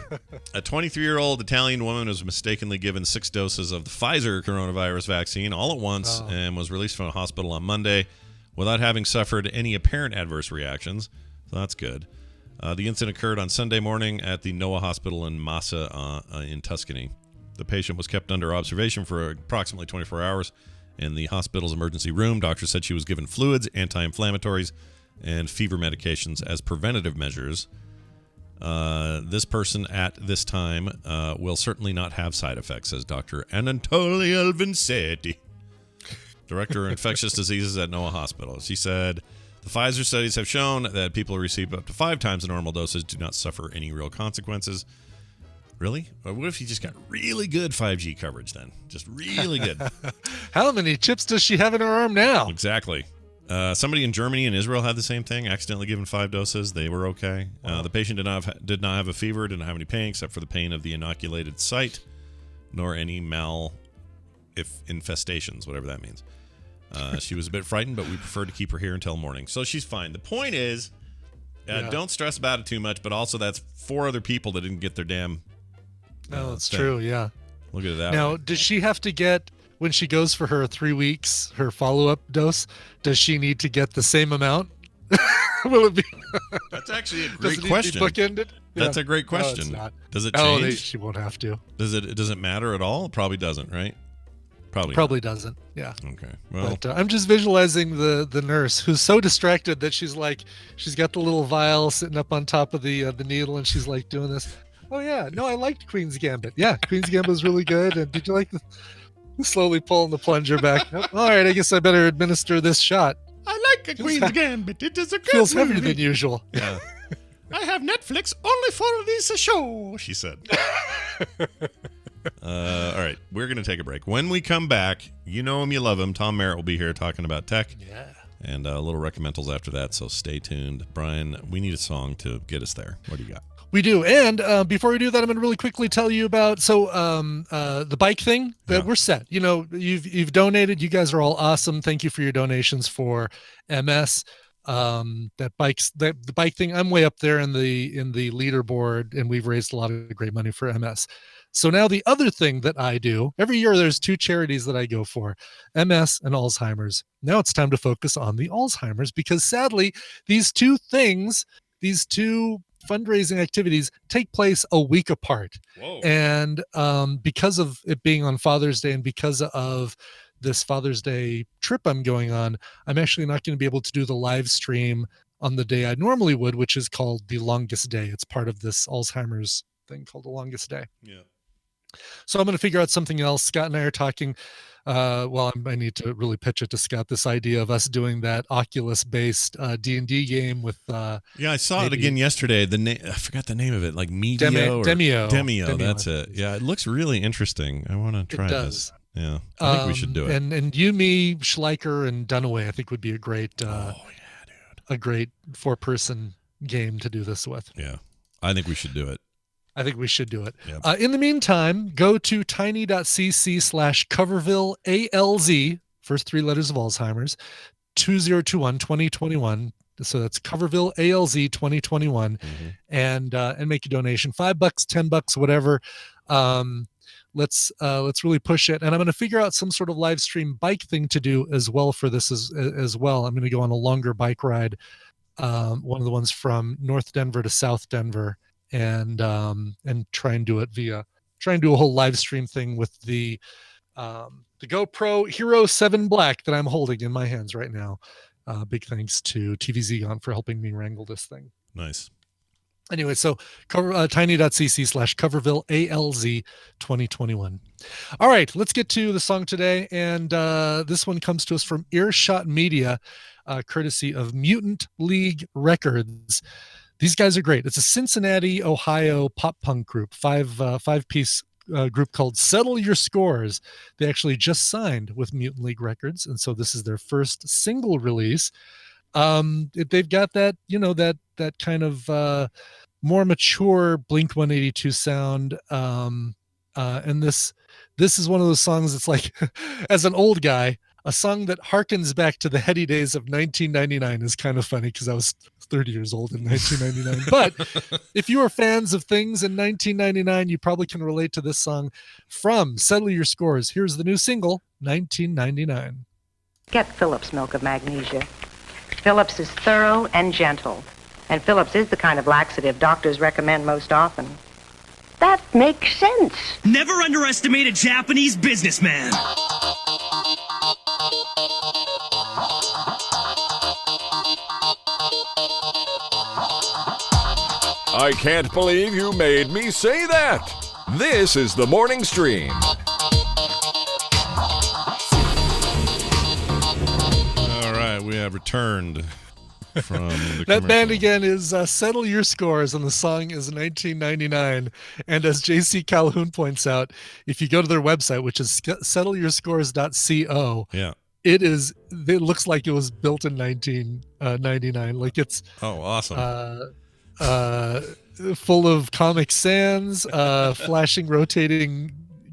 23-year-old Italian woman was mistakenly given 6 doses of the Pfizer coronavirus vaccine all at once and was released from a hospital on Monday without having suffered any apparent adverse reactions. So that's good. The incident occurred on Sunday morning at the Noah Hospital in Massa in Tuscany. The patient was kept under observation for approximately 24 hours in the hospital's emergency room. Doctors said she was given fluids, anti-inflammatories, and fever medications as preventative measures. This person at this time will certainly not have side effects, says Dr. Anatolia Vincetti, Director of Infectious Diseases at Noah Hospital. She said, the Pfizer studies have shown that people who receive up to 5 times the normal doses do not suffer any real consequences. Really? Or what if you just got really good 5G coverage then? Just really good. How many chips does she have in her arm now? Exactly. Somebody in Germany and Israel had the same thing, accidentally given 5 doses. They were okay. Wow. The patient did not have a fever, didn't have any pain except for the pain of the inoculated site, nor any infestations, whatever that means. She was a bit frightened, but we preferred to keep her here until morning. So she's fine. The point is, don't stress about it too much, but also that's 4 other people that didn't get their damn No, it's true, yeah. Look at that. Now, does she have to get, when she goes for her 3 weeks, her follow-up dose, does she need to get the same amount? Will it be? That's actually a great question. Bookended? That's a great question. No, it's not. Does it change? No, she won't have to. Does it matter at all? It probably doesn't, right? Probably doesn't. Yeah. Okay. Well, but, I'm just visualizing the nurse who's so distracted that she's got the little vial sitting up on top of the needle, and she's like doing this. Oh yeah, no, I liked Queen's Gambit. Yeah, Queen's Gambit was really good. And did you like slowly pulling the plunger back? Oh, all right, I guess I better administer this shot. I like a Queen's Gambit. It is a good feels movie. Heavier than usual. Yeah. I have Netflix only for this show, she said. All right, we're going to take a break. When we come back, you know him, you love him. Tom Merritt will be here talking about tech. Yeah. And little recommendals after that, so stay tuned. Brian, we need a song to get us there. What do you got? We do. And before we do that, I'm going to really quickly tell you about the bike thing that we're set. You know, you've donated. You guys are all awesome. Thank you for your donations for MS. The bike thing, I'm way up there in the leaderboard, and we've raised a lot of great money for MS. So now the other thing that I do, every year there's 2 charities that I go for, MS and Alzheimer's. Now it's time to focus on the Alzheimer's, because sadly, these 2 fundraising activities take place a week apart. Whoa. And because of it being on Father's Day and because of this Father's Day trip I'm going on, I'm actually not going to be able to do the live stream on the day I normally would, which is called the Longest Day. It's part of this Alzheimer's thing called the Longest Day. Yeah. So I'm going to figure out something else. Scott and I are talking. I need to really pitch it to Scott, this idea of us doing that Oculus-based D&D game with. I saw it again yesterday. I forgot the name of it, like Demio. Demio. That's it. Yeah, it looks really interesting. I want to try this. Yeah, I think we should do it. And you, me, Schleicher, and Dunaway, I think would be a great. A great 4-person game to do this with. Yeah, I think we should do it. I think we should do it. Yep. In the meantime, go to tiny.cc/CovervilleALZ, first 3 letters of Alzheimer's, 2021. So that's Coverville ALZ 2021, and make a donation, $5, $10, whatever. Let's really push it. And I'm going to figure out some sort of live stream bike thing to do as well for this as well. I'm going to go on a longer bike ride, one of the ones from North Denver to South Denver, and try and do a whole live stream thing with the GoPro Hero 7 Black that I'm holding in my hands right now. Big thanks to TV Zegon for helping me wrangle this thing. Nice. Anyway, so tiny.cc/Coverville ALZ 2021. All right, let's get to the song today. And this one comes to us from Earshot Media, courtesy of Mutant League Records. These guys are great. It's a Cincinnati, Ohio pop punk group, five-piece group called Settle Your Scores. They actually just signed with Mutant League Records, and so this is their first single release. They've got that, that kind of more mature Blink-182 sound, and this is one of those songs that's like, as an old guy, a song that harkens back to the heady days of 1999 is kind of funny because I was 30 years old in 1999. But if you are fans of things in 1999, you probably can relate to this song from Settle Your Scores. Here's the new single, 1999. Get Phillips Milk of Magnesia. Phillips is thorough and gentle, and Phillips is the kind of laxative doctors recommend most often. That makes sense. Never underestimate a Japanese businessman. I can't believe you made me say that. This is the Morning Stream. All right, we have returned from the That band commercial. again is Settle Your Scores, and the song is 1999. And as JC Calhoun points out, if you go to their website, which is settleyourscores.co, Yeah. it looks like it was built in 1999. Like it's Oh, awesome. full of Comic Sans, flashing, rotating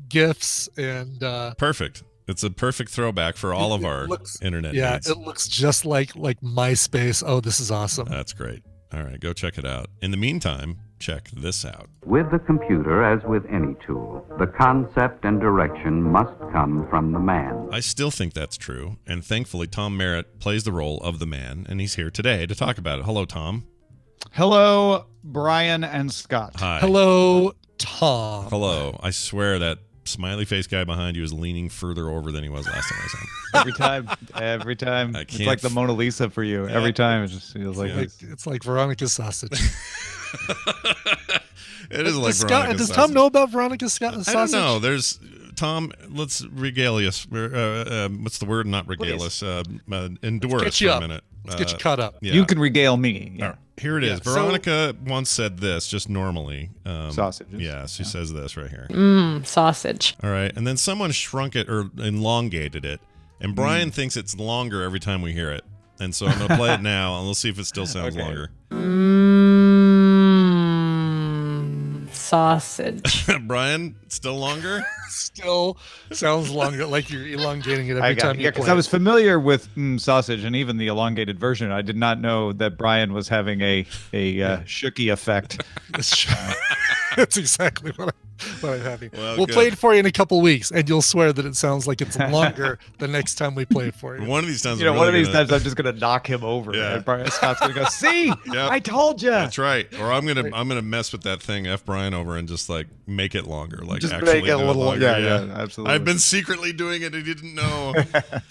GIFs, and Perfect. It's a perfect throwback for all of our internet needs. it looks just like MySpace. Oh, this is awesome. That's great. All right, go check it out. In the meantime, check this out. With the computer, as with any tool, the concept and direction must come from the man. I still think that's true, and thankfully Tom Merritt plays the role of the man, and he's here today to talk about it. Hello, Tom. Hello, Brian and Scott. Hi. Hello, Tom. Hello. I swear that smiley face guy behind you is leaning further over than he was last time I saw him. Every time. I It's can't like the Mona Lisa for you. Every time it just feels like this. It's like Veronica's sausage. It is like Does Veronica's Does sausage. Tom know about Veronica's sausage? I don't know. There's Tom. Let's regale us. What's the word? Not regale us. Endure Let's us get you for a up. minute. Let's get you caught up. Yeah. You can regale me. Yeah. Here it is. Yeah, so- Veronica once said this, just normally. Sausages. Yeah, she says this right here. Sausage. All right, and then someone shrunk it or elongated it, and Brian thinks it's longer every time we hear it. And so I'm going to play it now, and we'll see if it still sounds longer. Sausage. Brian, still longer? Still sounds longer, like you're elongating it every time you play. Because I was familiar with sausage and even the elongated version. I did not know that Brian was having a shooky effect. That's exactly what I'm having. Well, we'll good. play it for you in a couple weeks, and you'll swear that it sounds like it's longer the next time we play it for you. One of these times, One of these times, I'm just going to knock him over. Yeah. And Brian Scott's going to go, see, Yep. I told you. That's right. Or I'm gonna mess with that thing, F Brian over, and just like make it longer, like Just actually make it a do little longer. yeah, absolutely. I've been secretly doing it. I didn't know.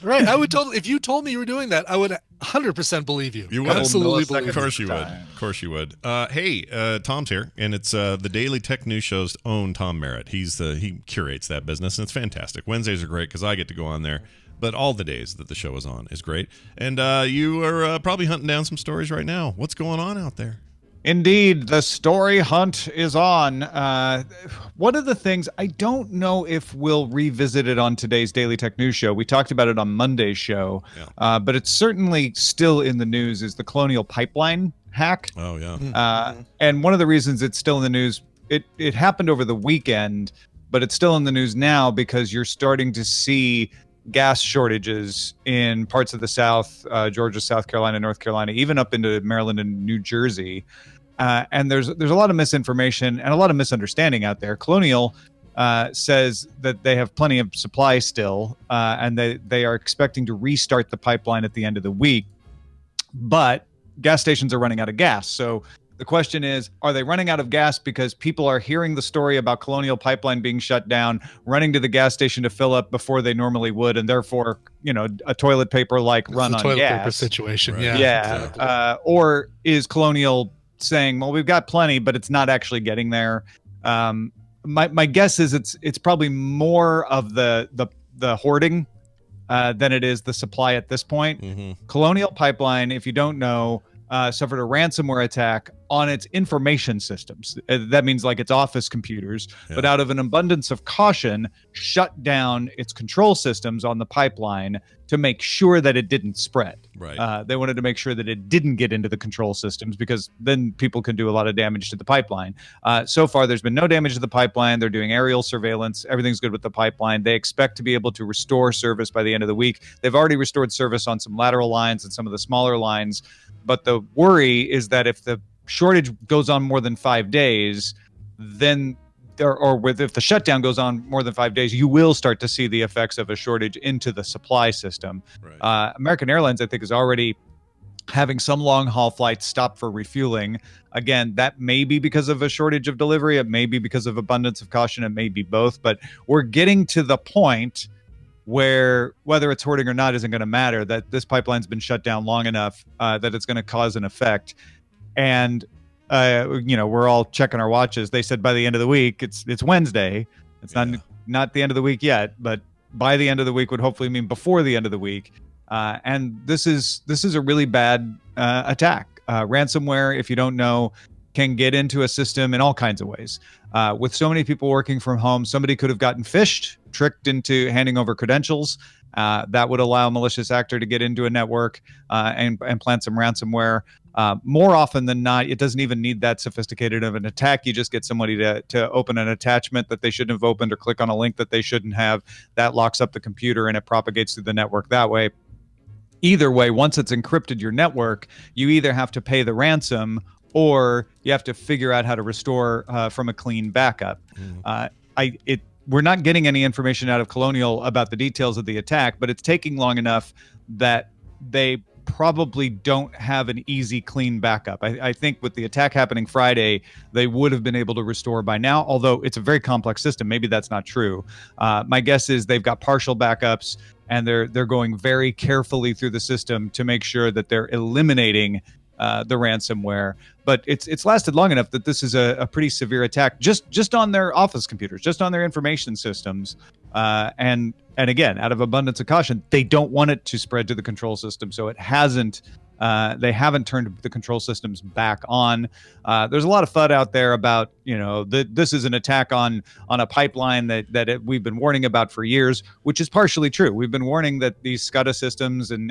Right? I would totally. If you told me you were doing that, I would 100% believe you. You would Absolutely millisecond. believe Of you. course you would. Of course you would. Hey, Tom's here, and it's the Daily Tech News Show's own Tom Merritt. He curates that business, and it's fantastic. Wednesdays are great because I get to go on there, but all the days that the show is on is great. And you are probably hunting down some stories right now. What's going on out there? Indeed, the story hunt is on. One of the things, I don't know if we'll revisit it on today's Daily Tech News Show. We talked about it on Monday's show, but it's certainly still in the news, is the Colonial Pipeline hack. Oh, yeah. And one of the reasons it's still in the news, it happened over the weekend, but it's still in the news now because you're starting to see gas shortages in parts of the South, Georgia, South Carolina, North Carolina, even up into Maryland and New Jersey. And there's a lot of misinformation and a lot of misunderstanding out there. Colonial says that they have plenty of supply still, and they are expecting to restart the pipeline at the end of the week. But gas stations are running out of gas. So the question is, are they running out of gas because people are hearing the story about Colonial Pipeline being shut down, running to the gas station to fill up before they normally would, and therefore, a toilet paper like run It's a on toilet gas paper situation. Right. Yeah. Yeah. Exactly. Or is Colonial saying, well, we've got plenty, but it's not actually getting there. My guess is it's probably more of the hoarding than it is the supply at this point. Colonial Pipeline, if you don't know, suffered a ransomware attack on its information systems. That means like its office computers, but out of an abundance of caution, shut down its control systems on the pipeline to make sure that it didn't spread. Right. They wanted to make sure that it didn't get into the control systems because then people can do a lot of damage to the pipeline. So far, there's been no damage to the pipeline. They're doing aerial surveillance. Everything's good with the pipeline. They expect to be able to restore service by the end of the week. They've already restored service on some lateral lines and some of the smaller lines. But the worry is that if the shortage goes on more than 5 days, then if the shutdown goes on more than 5 days, you will start to see the effects of a shortage into the supply system. Right. American Airlines, I think, is already having some long haul flights stop for refueling. Again, that may be because of a shortage of delivery. It may be because of abundance of caution. It may be both. But we're getting to the point where whether it's hoarding or not isn't going to matter, that this pipeline's been shut down long enough that it's going to cause an effect. And we're all checking our watches. They said by the end of the week, it's Wednesday. It's not the end of the week yet, but by the end of the week would hopefully mean before the end of the week. And this is a really bad attack. Ransomware, if you don't know, can get into a system in all kinds of ways. With so many people working from home, somebody could have gotten phished, tricked into handing over credentials. That would allow a malicious actor to get into a network and plant some ransomware. More often than not, it doesn't even need that sophisticated of an attack. You just get somebody to open an attachment that they shouldn't have opened or click on a link that they shouldn't have. That locks up the computer and it propagates through the network that way. Either way, once it's encrypted your network, you either have to pay the ransom or you have to figure out how to restore from a clean backup. We're not getting any information out of Colonial about the details of the attack, but it's taking long enough that they probably don't have an easy, clean backup. I think with the attack happening Friday, they would have been able to restore by now, although it's a very complex system. Maybe that's not true. My guess is they've got partial backups, and they're going very carefully through the system to make sure that they're eliminating the ransomware. But it's lasted long enough that this is a pretty severe attack just on their office computers, just on their information systems. And again, out of abundance of caution, they don't want it to spread to the control system. So it hasn't. They haven't turned the control systems back on. There's a lot of FUD out there about, this is an attack on a pipeline that we've been warning about for years, which is partially true. We've been warning that these SCADA systems and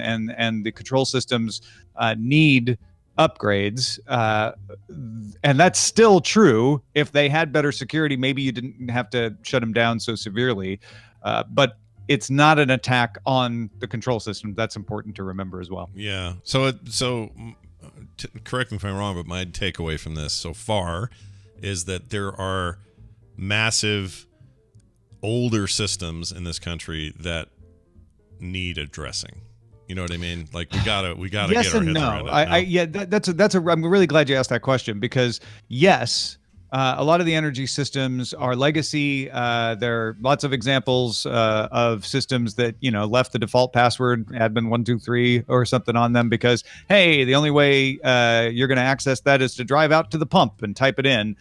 the control systems need upgrades, and that's still true. If they had better security, maybe you didn't have to shut them down so severely, but it's not an attack on the control system. That's important to remember as well. Yeah. Correct me if I'm wrong, but my takeaway from this so far is that there are massive older systems in this country that need addressing. You know what I mean? Like we gotta yes get our heads and around no. I'm really glad you asked that question, because yes, a lot of the energy systems are legacy. There are lots of examples of systems that left the default password admin 123 or something on them because, hey, the only way you're going to access that is to drive out to the pump and type it in.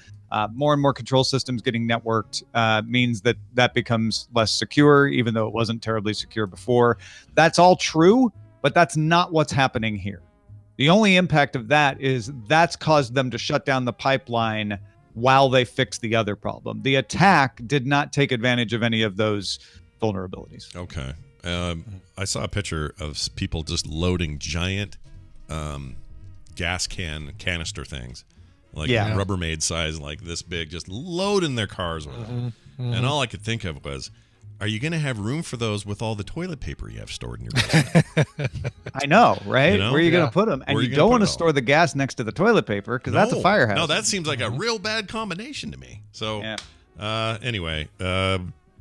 More and more control systems getting networked means that becomes less secure, even though it wasn't terribly secure before. That's all true, but that's not what's happening here. The only impact of that is that's caused them to shut down the pipeline while they fix the other problem. The attack did not take advantage of any of those vulnerabilities. Okay. I saw a picture of people just loading giant gas canister things, like Rubbermaid size, like this big, just loading their cars with them. And all I could think of was, are you going to have room for those with all the toilet paper you have stored in your basement? I know, right? Where are you going to put them? And you don't want to store the gas next to the toilet paper because that's a fire hazard. No, that seems like a real bad combination to me. So, anyway, I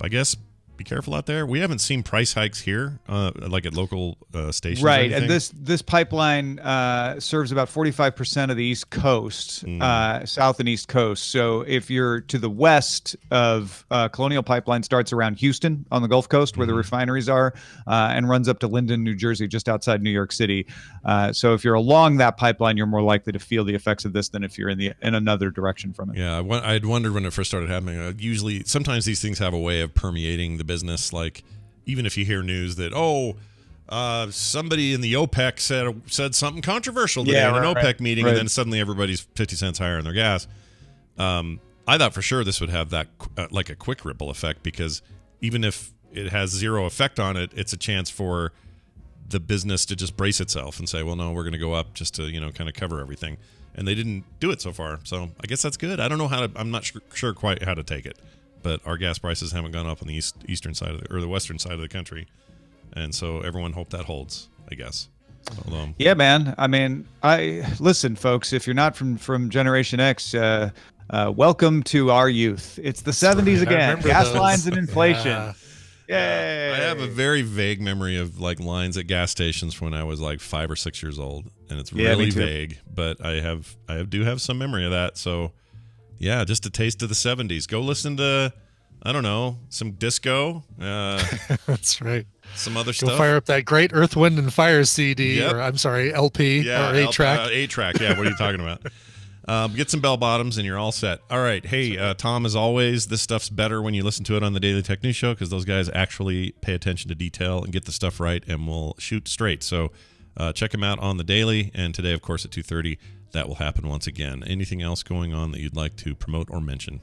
guess be careful out there. We haven't seen price hikes here, like at local stations. Right, or and this pipeline serves about 45% of the East Coast, South and East Coast. So if you're to the west of Colonial Pipeline, starts around Houston on the Gulf Coast, where the refineries are, and runs up to Linden, New Jersey, just outside New York City. So if you're along that pipeline, you're more likely to feel the effects of this than if you're in another direction from it. Yeah, I'd wondered when it first started happening. Sometimes these things have a way of permeating the business. Like, even if you hear news that somebody in the OPEC said something controversial today in an OPEC meeting, and then suddenly everybody's 50 cents higher on their gas. I thought for sure this would have that like a quick ripple effect, because even if it has zero effect on it, it's a chance for the business to just brace itself and say, well, no, we're going to go up just to kind of cover everything. And they didn't do it so far, so I guess that's good. I don't know I'm not sure quite how to take it. But our gas prices haven't gone up on the eastern side or the western side of the country, and so everyone hope that holds, I guess. Yeah, man. I mean, listen, folks. If you're not from Generation X, welcome to our youth. It's the 70s again. Gas lines and inflation. Yay! I have a very vague memory of like lines at gas stations from when I was like 5 or 6 years old, and it's really vague. But I do have some memory of that. So. Yeah, just a taste of the 70s. Go listen to, I don't know, some disco. That's right. Some other Go stuff. fire up that great Earth, Wind, and Fire CD, or I'm sorry, LP, or 8-track. 8-track, yeah, what are you talking about? Get some bell bottoms and you're all set. All right, hey, Tom, as always, this stuff's better when you listen to it on the Daily Tech News Show, because those guys actually pay attention to detail and get the stuff right, and will shoot straight. So check them out on the Daily, and today, of course, at 2:30. That will happen once again. Anything else going on that you'd like to promote or mention?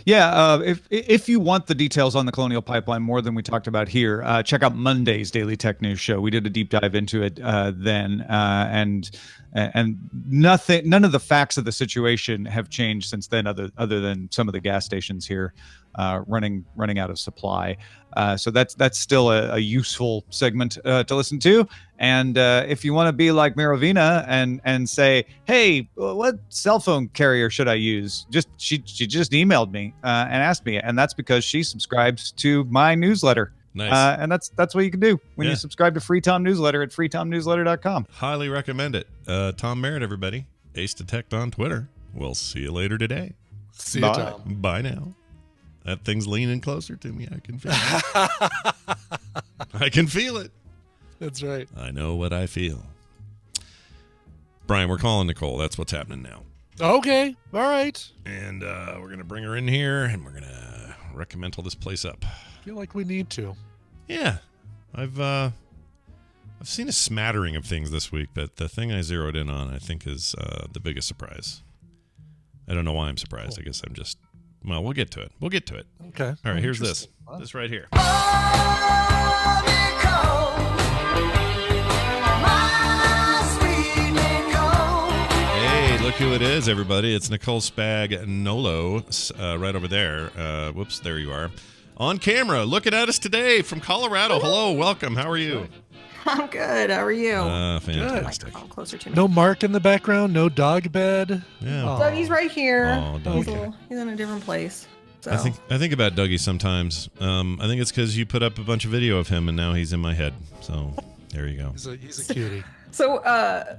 Yeah, if you want the details on the Colonial Pipeline more than we talked about here, check out Monday's Daily Tech News Show. We did a deep dive into it then, and none of the facts of the situation have changed since then, other than some of the gas stations here running out of supply. So that's still a useful segment to listen to. And if you want to be like Mirovina and say, hey, what cell phone carrier should I use? She just emailed me and asked me, and that's because she subscribes to my newsletter. Nice. And that's what you can do when you subscribe to Free Tom Newsletter at freetomnewsletter.com. Highly recommend it. Tom Merritt, everybody. Ace Detect on Twitter. We'll see you later today. See you, Tom. Bye now. That thing's leaning closer to me. I can feel it. I can feel it. That's right. I know what I feel. Brian, we're calling Nicole. That's what's happening now. Okay. All right. And we're going to bring her in here, and we're going to recommend this place up. I feel like we need to. Yeah. I've seen a smattering of things this week, but the thing I zeroed in on, I think, is the biggest surprise. I don't know why I'm surprised. Cool. I guess I'm just... Well, we'll get to it. Okay. All right, here's this. This right here. Hey, look who it is, everybody. It's Nicole Spagnolo, right over there. Whoops, there you are. On camera, looking at us today from Colorado. Hello, welcome. How are you? I'm good. How are you? Fantastic. Closer to me. No Mark in the background, no dog bed. Yeah. Dougie's right here. Oh, Dougie. He's in a different place. So. I think about Dougie sometimes. I think it's because you put up a bunch of video of him, and now he's in my head. So there you go. He's a cutie. So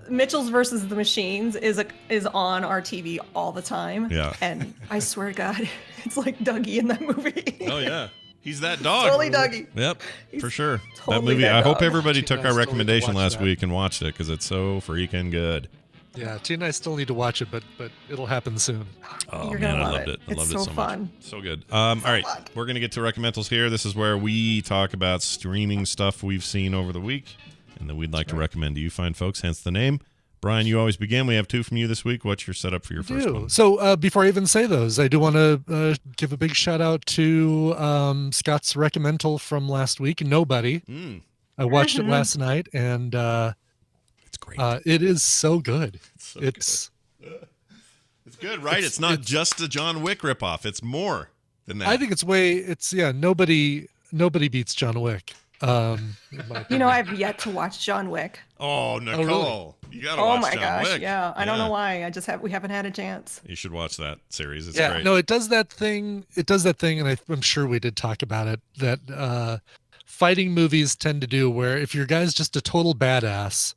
Mitchell's versus the Machines is on our TV all the time. Yeah. And I swear to God, it's like Dougie in that movie. Oh yeah. He's that dog. Totally Dougie. Yep, for sure. Totally that movie. that I dog. hope everybody took our recommendation last that. week and watched it, because it's so freaking good. Yeah, Tina and I still need to watch it, but it'll happen soon. Oh You're man, gonna I love loved it. I It's loved so it so fun. much. So good. All right, we're gonna get to recommendals here. This is where we talk about streaming stuff we've seen over the week, and that we'd like to recommend to you fine folks. Hence the name. Brian, you always begin. We have two from you this week. What's your setup for your first one? So before I even say those, I do want to give a big shout out to Scott's recommendal from last week, Nobody. I watched it last night, and it's great. It is so good. It's good, right? It's not just a John Wick ripoff. It's more than that. I think Nobody beats John Wick. You know, I've yet to watch John Wick. Oh, Nicole, you gotta Oh watch my John gosh, Wick. yeah. I don't know why. We haven't had a chance. You should watch that series. It's yeah, great. no, it does that thing. And I'm sure we did talk about it. That fighting movies tend to do, where if your guy's just a total badass,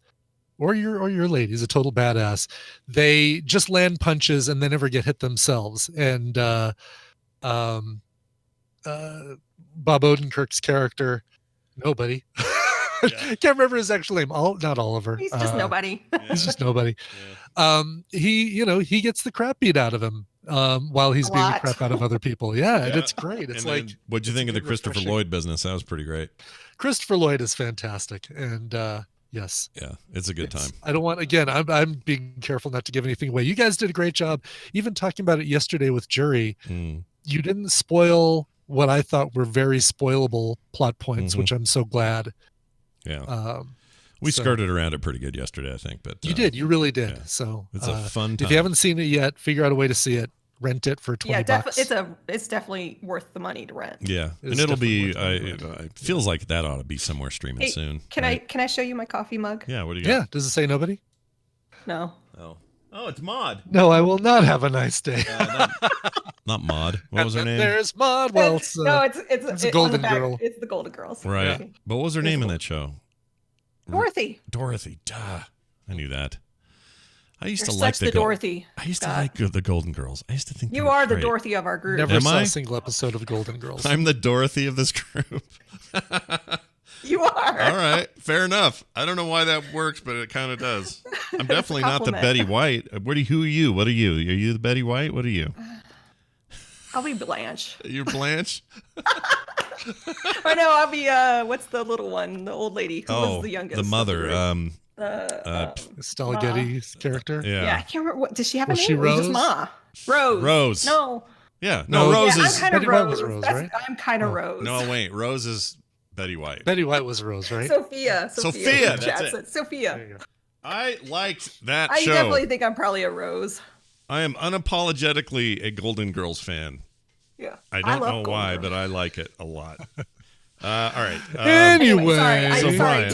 or your lady's a total badass, they just land punches and they never get hit themselves. And Bob Odenkirk's character, nobody. Can't remember his actual name. Not Oliver. He's just nobody. He's just nobody. He gets the crap beat out of him while he's beating the crap out of other people. Yeah, and it's great. It's and what'd you think of the Christopher Lloyd business? That was pretty great. Christopher Lloyd is fantastic, and yes, yeah, it's a good time. I don't want I'm being careful not to give anything away. You guys did a great job, even talking about it yesterday with Jury. You didn't spoil what I thought were very spoilable plot points, which I'm so glad. Yeah. We skirted around it pretty good yesterday, I think. But you did. You really did. Yeah. So it's a fun time. If you haven't seen it yet, figure out a way to see it. Rent it for $20. It's definitely worth the money to rent. Yeah, and it'll be. It feels like that ought to be somewhere streaming soon. Can I show you my coffee mug? Yeah. What do you got? Yeah. Does it say nobody? No. Oh, it's Maud. No, I will not have a nice day. Not Maud. What was her name? There's Maud. Well, it's a Golden Girl. It's the Golden Girls. Right. Yeah. But what was her name in that show? Dorothy. Dorothy. Duh. I knew that. I used to You're like such the Dorothy. I used to like the Golden Girls. I used to think you are the Dorothy of our group. Never saw a single episode of Golden Girls. I'm the Dorothy of this group. You are. All right. Fair enough. I don't know why that works, but it kind of does. I'm definitely not the Betty White. Who are you? What are you? Are you the Betty White? What are you? I'll be Blanche. You're Blanche? Or no, I'll be what's the little one? The old lady who was the youngest. The mother. Stella Getty's character. Yeah, I can't remember. Does she have a name? She Rose? Just Ma. Rose. Rose. No. Yeah. No, Rose yeah, is. I'm kind of Rose. Rose, right? I'm kind of Rose. No, wait. Rose is Betty White. Betty White was Rose, right? Sophia. That's it. Sophia. I liked that I show. definitely think I'm probably a Rose. I am unapologetically a Golden Girls fan. Yeah. I don't know why, but I like it a lot. All right. Anyway, sorry,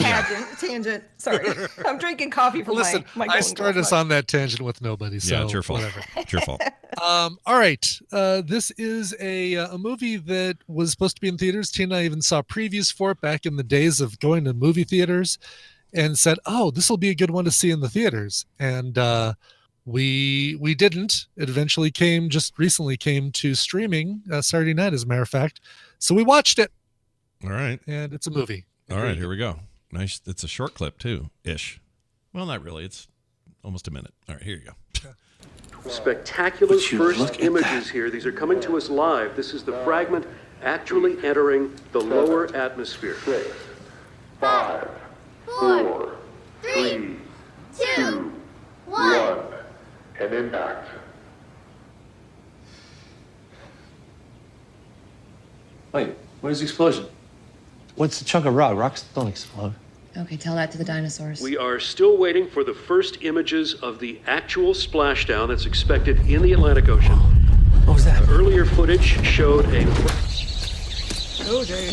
tangent. Sorry, I'm drinking coffee for Listen, my I started us on that tangent with nobody. So yeah, it's your fault. Whatever. It's your fault. All right. This is a movie that was supposed to be in theaters. Tina and I even saw previews for it back in the days of going to movie theaters, and said, "Oh, this will be a good one to see in the theaters." And we didn't. It eventually recently came to streaming Saturday night, as a matter of fact. So we watched it. All right. And it's a movie. All right, here we go. Nice. It's a short clip too, ish. Well, not really. It's almost a minute. All right, here you go. Spectacular first images here. These are coming to us live. This is the fragment actually entering the lower atmosphere. 6, 5, 4, 3, 2, 1, and impact. Wait, where's the explosion? What's the chunk of rock? Rocks don't explode. Okay, tell that to the dinosaurs. We are still waiting for the first images of the actual splashdown that's expected in the Atlantic Ocean. What was that? Earlier footage showed a... Oh, Jay.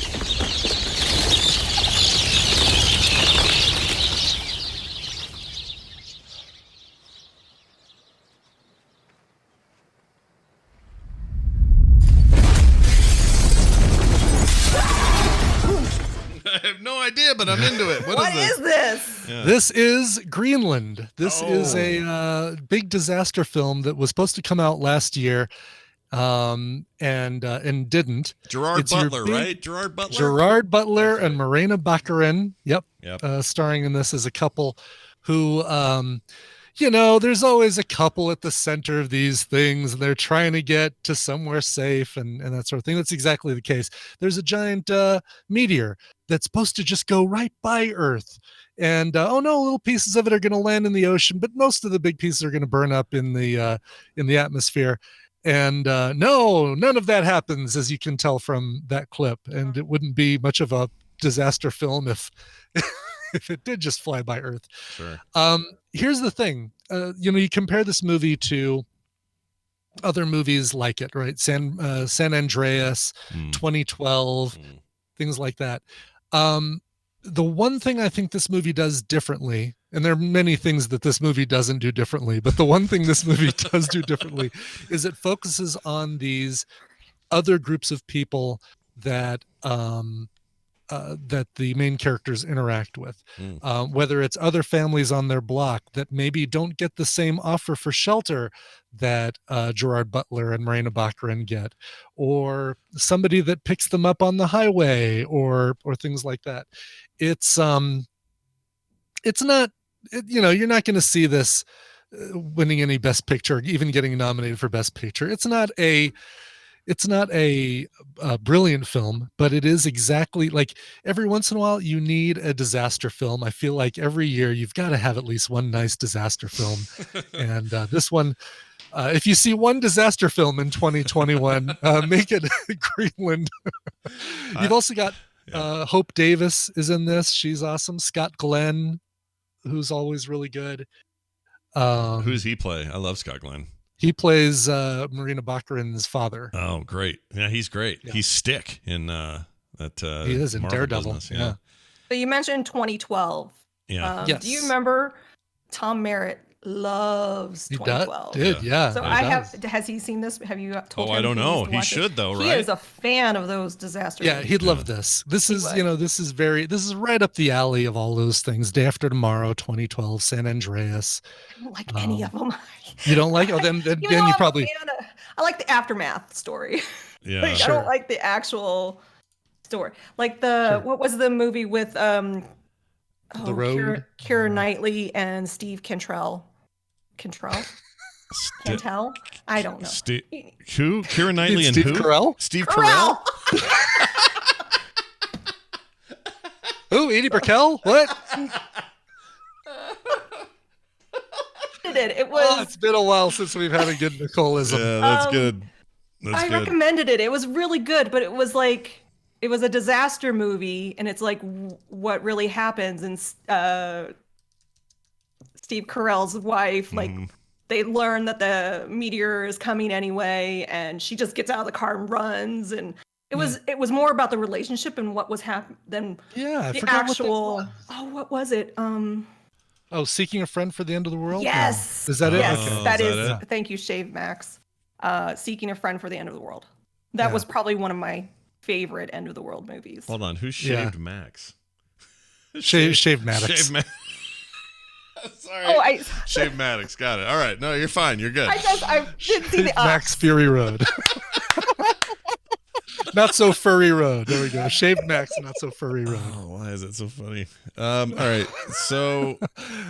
I have no idea, but I'm into it. What is this? Yeah. This is Greenland. This is a big disaster film that was supposed to come out last year, and didn't. Gerard Butler, right? Gerard Butler. Gerard Butler and Morena Baccarin. Yep. Yep. Starring in this as a couple who, there's always a couple at the center of these things, and they're trying to get to somewhere safe and that sort of thing. That's exactly the case. There's a giant meteor that's supposed to just go right by Earth. And little pieces of it are going to land in the ocean, but most of the big pieces are going to burn up in the atmosphere. And no, none of that happens, as you can tell from that clip. And it wouldn't be much of a disaster film if if it did just fly by Earth. Sure. Here's the thing. You compare this movie to other movies like it, right? San Andreas, 2012, things like that. The one thing I think this movie does differently, and there are many things that this movie doesn't do differently, but the one thing this movie does do differently is it focuses on these other groups of people that that the main characters interact with, whether it's other families on their block that maybe don't get the same offer for shelter that Gerard Butler and Morena Baccarin get, or somebody that picks them up on the highway, or things like that. It's not, you're not going to see this winning any Best Picture, even getting nominated for Best Picture. It's not a brilliant film, but it is exactly like every once in a while you need a disaster film. I feel like every year you've got to have at least one nice disaster film. And this one, if you see one disaster film in 2021, make it Greenland. You've also got Hope Davis is in this. She's awesome. Scott Glenn, who's always really good. Who's he play? I love Scott Glenn. He plays Morena Baccarin's father. Oh, great. Yeah, he's great. Yeah. He's Stick in that he is in Marvel Daredevil. business, Yeah. So you mentioned 2012. Yeah. Yes. Do you remember Tom Merritt loves He 2012? did, yeah. So he has does. he seen this? Have you told him? I don't he know. needs to He watch should, it? though, He right? is a fan of those disaster Yeah, movies. he'd love this. This is, this is right up the alley of all those things. Day After Tomorrow, 2012, San Andreas. I don't like any of them. You don't like? Oh, then Even you though I'm a probably. fan of- I like the aftermath story. Yeah. Like, I don't like the actual story. Like what was the movie with The Road? Keira Knightley and Steve Cantrell? Cantrell? I don't know. Who? Keira Knightley and Steve who? Carell? Steve Carell? Oh, Edie Brickell? What? It was. It's been a while since we've had a good Nicolism. Yeah, that's good. That's I good. recommended it. It was really good, but it was a disaster movie, and it's like what really happens. And Steve Carell's wife, like, they learn that the meteor is coming anyway, and she just gets out of the car and runs. And it was more about the relationship and what was happening than I the forgot actual. What was it? Seeking a Friend for the End of the World? Yes. No. Is that it? Yes, Okay. that is. it? Thank you, Shave Max. Seeking a Friend for the End of the World. That was probably one of my favorite End of the World movies. Hold on. Who's Shaved Max? Shave Maddox. Shave Maddox. Sorry. Oh, Shave Maddox. Got it. All right. No, you're fine. You're good. I didn't see the Max Fury Road. Not So Furry Road. There we go. Shaved Max, Not So Furry Road. Oh, why is it so funny? All right. So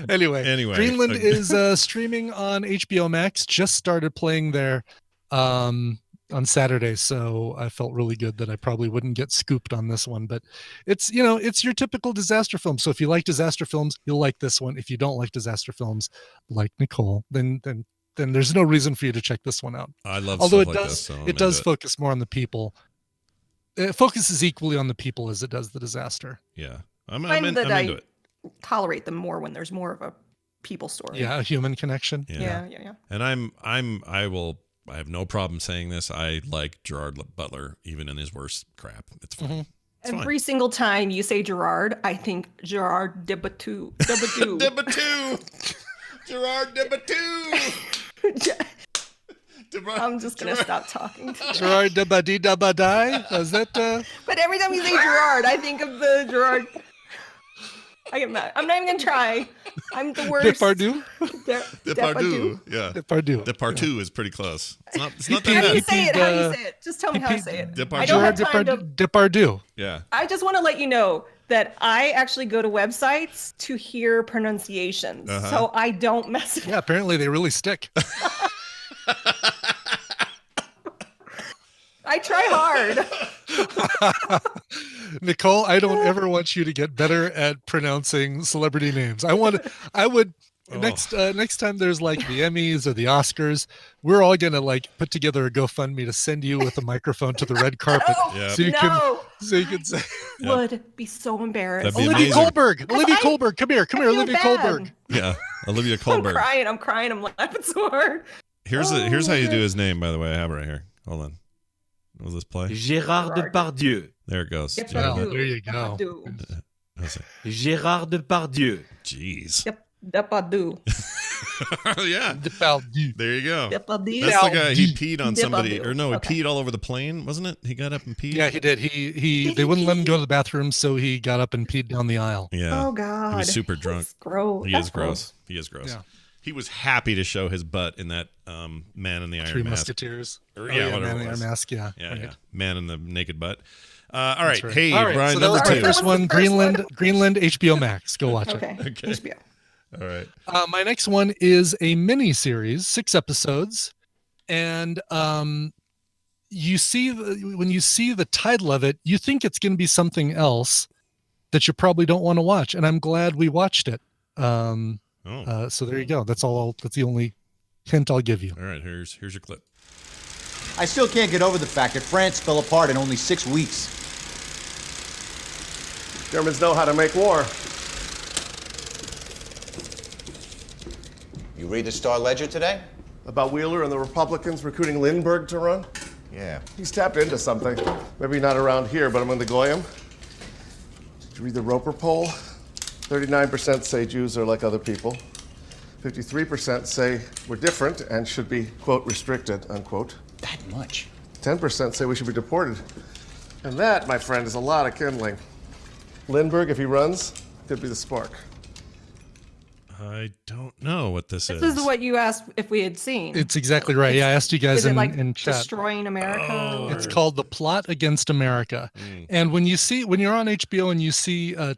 anyway, Greenland okay. is streaming on HBO Max. Just started playing there on Saturday, so I felt really good that I probably wouldn't get scooped on this one. But it's it's your typical disaster film. So if you like disaster films, you'll like this one. If you don't like disaster films, like Nicole, then there's no reason for you to check this one out. I love Although stuff it like does, this. So it does focus more on the people. It focuses equally on the people as it does the disaster. Yeah, I'm I into it. tolerate them more when there's more of a people story. Yeah, a human connection. Yeah. And I have no problem saying this. I like Gerard Butler even in his worst crap. It's fine. It's Every single time you say Gerard, I think Gerard Debattu. Debattu. Gerard Debattu. I'm just gonna stop talking. Gerard Dabadi Dabadai? Is that? But every time you say Gerard, I think of the Gerard. I get mad. I'm not even gonna try. I'm the worst. Depardieu? Depardieu. Yeah. Depardieu is pretty close. It's not that How do bad. you say it? How do you say it? Just tell me how to say it. Depardieu. I don't have time to. Depardieu. Yeah. I just want to let you know that I actually go to websites to hear pronunciations, so I don't mess it up. Yeah, apparently they really stick. I try hard. Nicole, I don't ever want you to get better at pronouncing celebrity names. I would next time there's like the Emmys or the Oscars, we're all gonna like put together a GoFundMe to send you with a microphone to the red carpet, so you can say. Would be so embarrassed. Olivia Colberg, come here, Olivia Colberg. Yeah, Olivia Colberg. I'm crying. I'm laughing so hard. Here's how you do his name, by the way. I have it right here. Hold on. What was this play? Gérard Depardieu. There it goes. Well, there you go. Gérard Depardieu. Jeez. Depardieu. Yeah. Depardieu. There you go. Depardieu. That's the guy. He peed on somebody, Depardieu. or no, he Okay. peed all over the plane, wasn't it? He got up and peed. Yeah, he did. He they wouldn't let him go to the bathroom, so he got up and peed down the aisle. Yeah. Oh, God. He was super drunk. That's gross. He That's is gross. He is gross. Yeah. He was happy to show his butt in that Man in the Iron Three Mask. Musketeers. Or, Oh, yeah, yeah, whatever Man in it the was. Iron Mask, yeah. Yeah, Right. yeah. Man in the naked butt. All right. That's right. Hey, All right, Brian, so that number was our 2. first one, Greenland, HBO Max. Go watch Okay. it. Okay. HBO. All right. My next one is a mini series, 6 episodes, and you see when you see the title of it, you think it's going to be something else that you probably don't want to watch, and I'm glad we watched it. So there you go. That's all. That's the only hint I'll give you. All right. Here's your clip. I still can't get over the fact that France fell apart in only 6 weeks. Germans know how to make war. You read the Star Ledger today? About Wheeler and the Republicans recruiting Lindbergh to run? Yeah. He's tapped into something. Maybe not around here, but I'm in the Goyim. Did you read the Roper poll? 39% say Jews are like other people. 53% say we're different and should be, quote, restricted, unquote. That much? 10% say we should be deported. And that, my friend, is a lot of kindling. Lindbergh, if he runs, could be the spark. I don't know what this is. This is what you asked if we had seen. It's exactly right. Yeah, I asked you guys Is it in, like in chat. Destroying America? It's called The Plot Against America. And when you're on HBO and you see a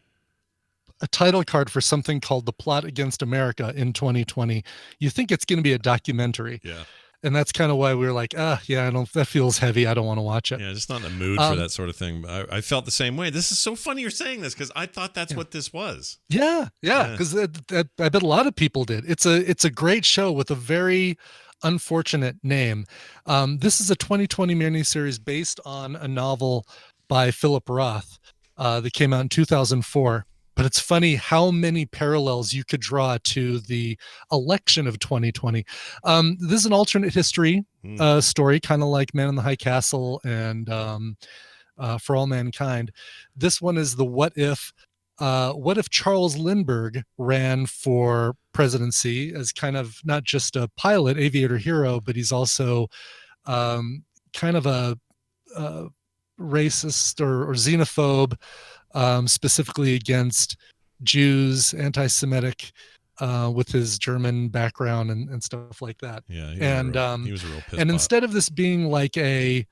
title card for something called The Plot Against America in 2020, you think it's going to be a documentary. Yeah. And that's kind of why we were like, yeah, that feels heavy. I don't want to watch it. Yeah, just not in the mood for that sort of thing. I felt the same way. This is so funny you're saying this because I thought that's what this was. Yeah, because I bet a lot of people did. It's a great show with a very unfortunate name. This is a 2020 miniseries based on a novel by Philip Roth that came out in 2004. But it's funny how many parallels you could draw to the election of 2020. This is an alternate history story, kind of like Man in the High Castle and For All Mankind. This one is the what if Charles Lindbergh ran for presidency as kind of not just a pilot, aviator hero, but he's also kind of a racist or xenophobe, specifically against Jews, anti-Semitic, with his German background and stuff like that. Yeah, he was a real piss and pot. instead of this being like a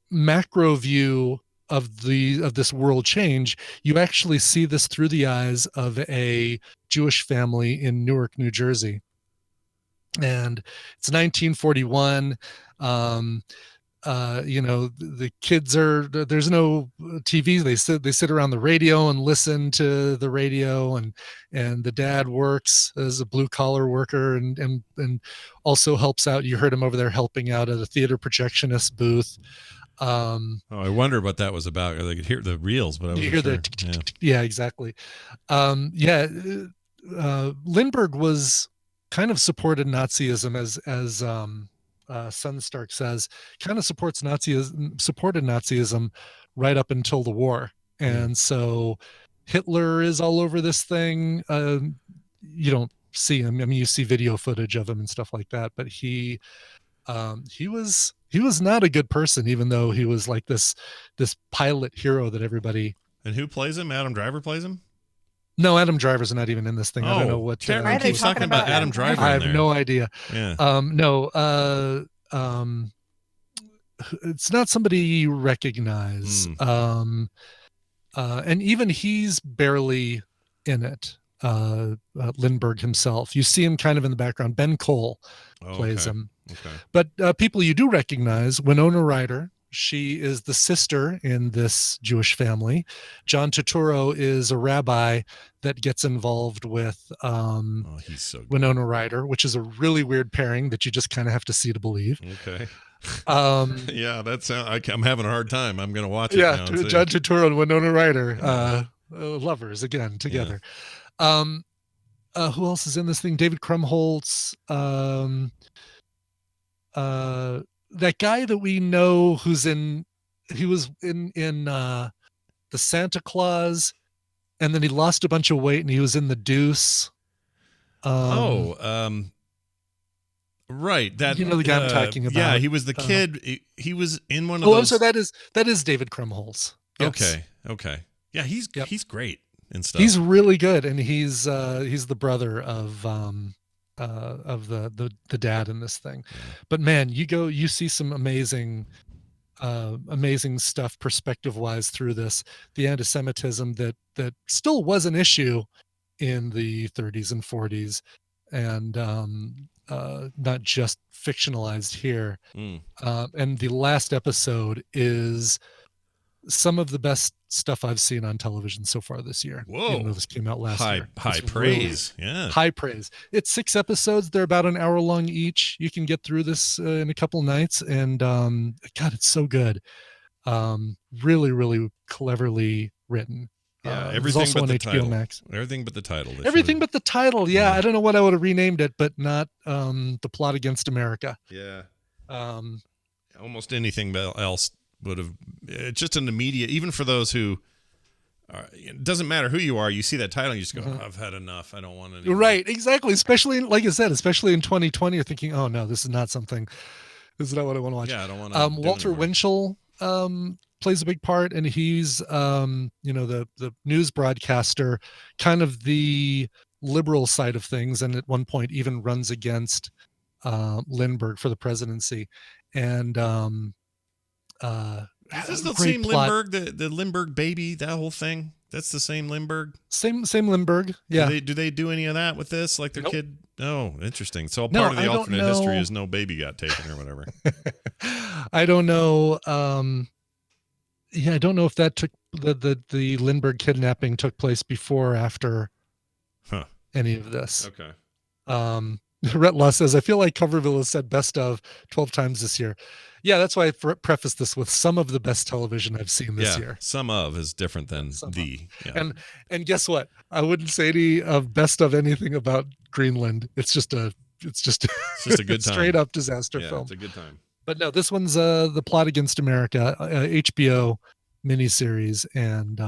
macro view of this world change, you actually see this through the eyes of a Jewish family in Newark, New Jersey. And it's 1941. The kids there's no TV. They sit around the radio and listen to the radio, and the dad works as a blue collar worker and also helps out. You heard him over there helping out at a theater projectionist booth. I wonder what that was about. They could hear the reels, but I wasn't you hear sure. the yeah, exactly. Lindbergh was kind of supported Nazism as Sunstark says, kind of supported Nazism right up until the war. And so Hitler is all over this thing. You don't see him. I mean, you see video footage of him and stuff like that, but he was not a good person, even though he was like this pilot hero that everybody. And who plays him? Adam Driver plays him? No, Adam Driver's not even in this thing. I don't know what. Cameron keeps talking about Adam Driver. I have no idea. Yeah. It's not somebody you recognize. And even he's barely in it. Lindbergh himself. You see him kind of in the background. Ben Cole plays him. Okay. But people you do recognize, Winona Ryder. She is the sister in this Jewish family. John Turturro is a rabbi that gets involved with he's so good. Winona Ryder, which is a really weird pairing that you just kind of have to see to believe. Okay. Yeah, I'm having a hard time. I'm going to watch it yeah, now. John Turturro and Winona Ryder, lovers again together. Yeah. Who else is in this thing? David Krumholtz. That guy that we know who's in he was in the Santa Claus, and then he lost a bunch of weight, and he was in the Deuce. Right. That you know the guy I'm talking about. Yeah, he was the kid. He was in one of those. those. So that is David Krumholtz. Yes. Okay. Yeah, he's great and stuff. He's really good, and he's the brother of the dad in this thing. Yeah. But man, you see some amazing stuff perspective wise through this. The anti-Semitism that still was an issue in the 30s and 40s, and not just fictionalized here. And the last episode is some of the best stuff I've seen on television so far this year. Whoa. Even though this came out last year. High praise. Yeah. High praise. It's 6 episodes. They're about an hour long each. You can get through this in a couple nights. And God, it's so good. Really, really cleverly written. Yeah, everything but the title. Max. Everything but the title. Everything but the title. Yeah, I don't know what I would have renamed it, but not The Plot Against America. Yeah. Almost anything else would have. It's just an immediate, even for those who. It doesn't matter who you are. You see that title, and you just go, "I've had enough. I don't want any." Right. Exactly. Especially, like I said, especially in 2020, you're thinking, "Oh no, this is not something. This is not what I want to watch." Yeah, I don't want to. Walter Winchell plays a big part, and he's the news broadcaster, kind of the liberal side of things, and at one point even runs against Lindbergh for the presidency. And is this the same plot. Lindbergh, the Lindbergh baby, that whole thing? That's the same Lindbergh? Same Lindbergh. Yeah. Do they do any of that with this? Like their kid? Oh, interesting. So part of the alternate history is no baby got taken or whatever. I don't know. I don't know if that took the Lindbergh kidnapping took place before or after any of this. Okay. Rhett Luss says, I feel like Coverville has said best of 12 times this year. Yeah, that's why I prefaced this with some of the best television I've seen this year. Some of is different than the. Yeah. And guess what? I wouldn't say any of best of anything about Greenland. It's just a good time. Straight up disaster film. It's a good time. But no, this one's The Plot Against America, HBO miniseries, and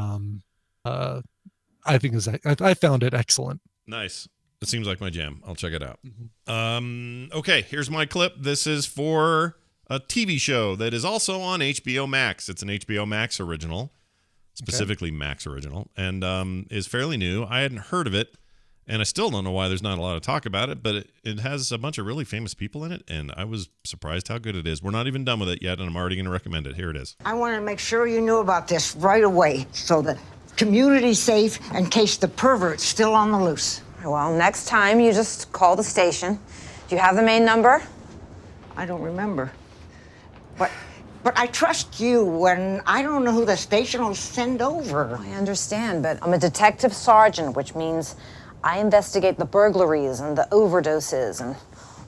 I think I found it excellent. Nice. It seems like my jam. I'll check it out. Okay, here's my clip. This is for a TV show that is also on HBO Max. It's an HBO Max original, specifically Max original, and is fairly new. I hadn't heard of it, and I still don't know why there's not a lot of talk about it, but it has a bunch of really famous people in it, and I was surprised how good it is. We're not even done with it yet, and I'm already going to recommend it. Here it is. I wanted to make sure you knew about this right away so that community's safe in case the pervert's still on the loose. Well, next time you just call the station. Do you have the main number? I don't remember. But I trust you when I don't know who the station will send over. I understand, but I'm a detective sergeant, which means I investigate the burglaries and the overdoses and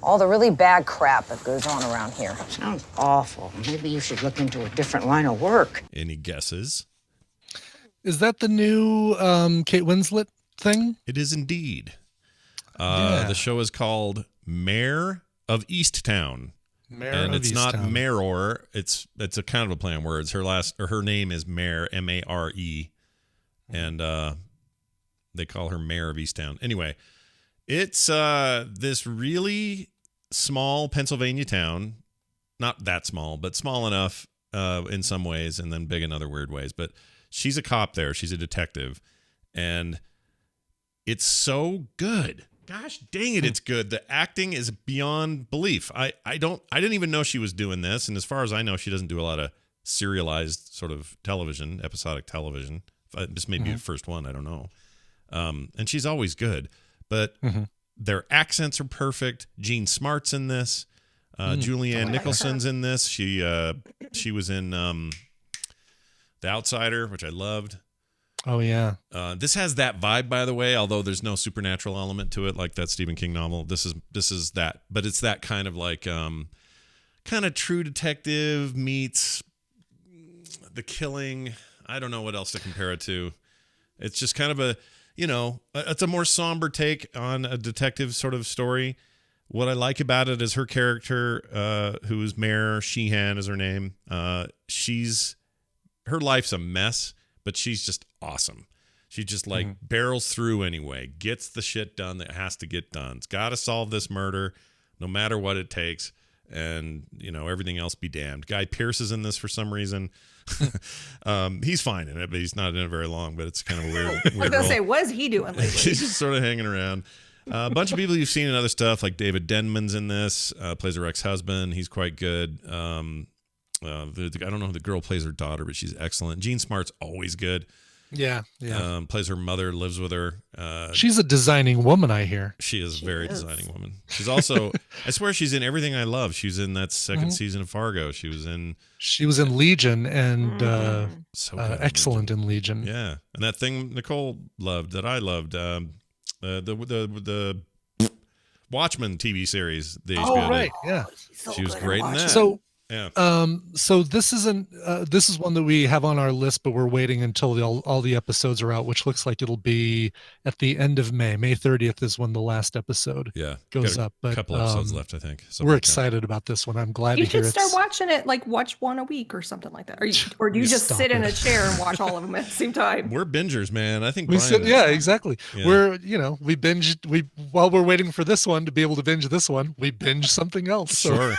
all the really bad crap that goes on around here. Sounds awful. Maybe you should look into a different line of work. Any guesses? Is that the new Kate Winslet thing? It is indeed. The show is called Mare of Easttown. And it's not Maror. It's a kind of a play on words. Her name is Mare, Mare, and they call her Mare of Easttown. Anyway, it's this really small Pennsylvania town, not that small, but small enough in some ways, and then big in other weird ways. But she's a cop there. She's a detective, and it's so good. Gosh dang it, it's good. The acting is beyond belief. I didn't even know she was doing this, and as far as I know, she doesn't do a lot of serialized sort of television, episodic television. This may be the first one, I don't know. And she's always good, but their accents are perfect. Jean Smart's in this. Julianne Nicholson's in this. She was in The Outsider, which I loved. Oh yeah. This has that vibe, by the way, although there's no supernatural element to it like that Stephen King novel. This is that, but it's that kind of like kind of True Detective meets The Killing. I don't know what else to compare it to. It's just kind of it's a more somber take on a detective sort of story. What I like about it is her character, who is Mare Sheehan is her name. She's her life's a mess, but she's just awesome. She just like barrels through anyway, gets the shit done that has to get done. It's got to solve this murder no matter what it takes. And, everything else be damned. Guy Pearce is in this for some reason. He's fine in it, but he's not in it very long. But it's kind of a weird I was going to say, what is he doing lately? He's just sort of hanging around. A bunch of people you've seen in other stuff, like David Denman's in this, plays her ex-husband. He's quite good. I don't know who the girl plays her daughter, but she's excellent. Jean Smart's always good. Yeah. Plays her mother, lives with her. She's a designing woman, I hear. She is a very designing woman. She's also, I swear she's in everything I love. She was in that second season of Fargo. She was in Legion and excellent in Legion. Yeah. And that thing Nicole loved, that I loved, the Watchmen TV series. The HBO right. did. Yeah. She was great in that. So, yeah. So this is one that we have on our list, but we're waiting until all the episodes are out, which looks like it'll be at the end of May. May 30th is when the last episode goes up. But a couple episodes left, I think. We're excited about this one. I'm glad You to hear should it. start watching it, watch one a week or something like that. Or do you just sit in a chair and watch all of them at the same time? We're bingers, man. I think we Brian sit. Yeah, exactly. Yeah. We binged. While we're waiting for this one to be able to binge this one, we binge something else. Sure.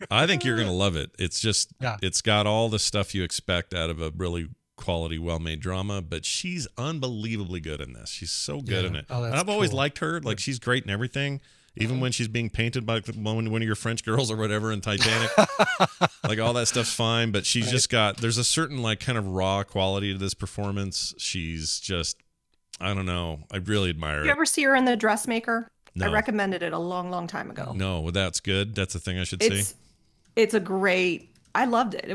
I think you're gonna love it. It's just, it's got all the stuff you expect out of a really quality, well-made drama, but she's unbelievably good in this. She's so good in it. Oh, and I've always liked her. Like, she's great in everything, even when she's being painted by one of your French girls or whatever in Titanic. Like, all that stuff's fine, but she's just there's a certain, kind of raw quality to this performance. She's just, I don't know. I really admire her. You ever see her in The Dressmaker? No. I recommended it a long, long time ago. No, well, that's good. That's the thing I should see. It's a great. I loved it.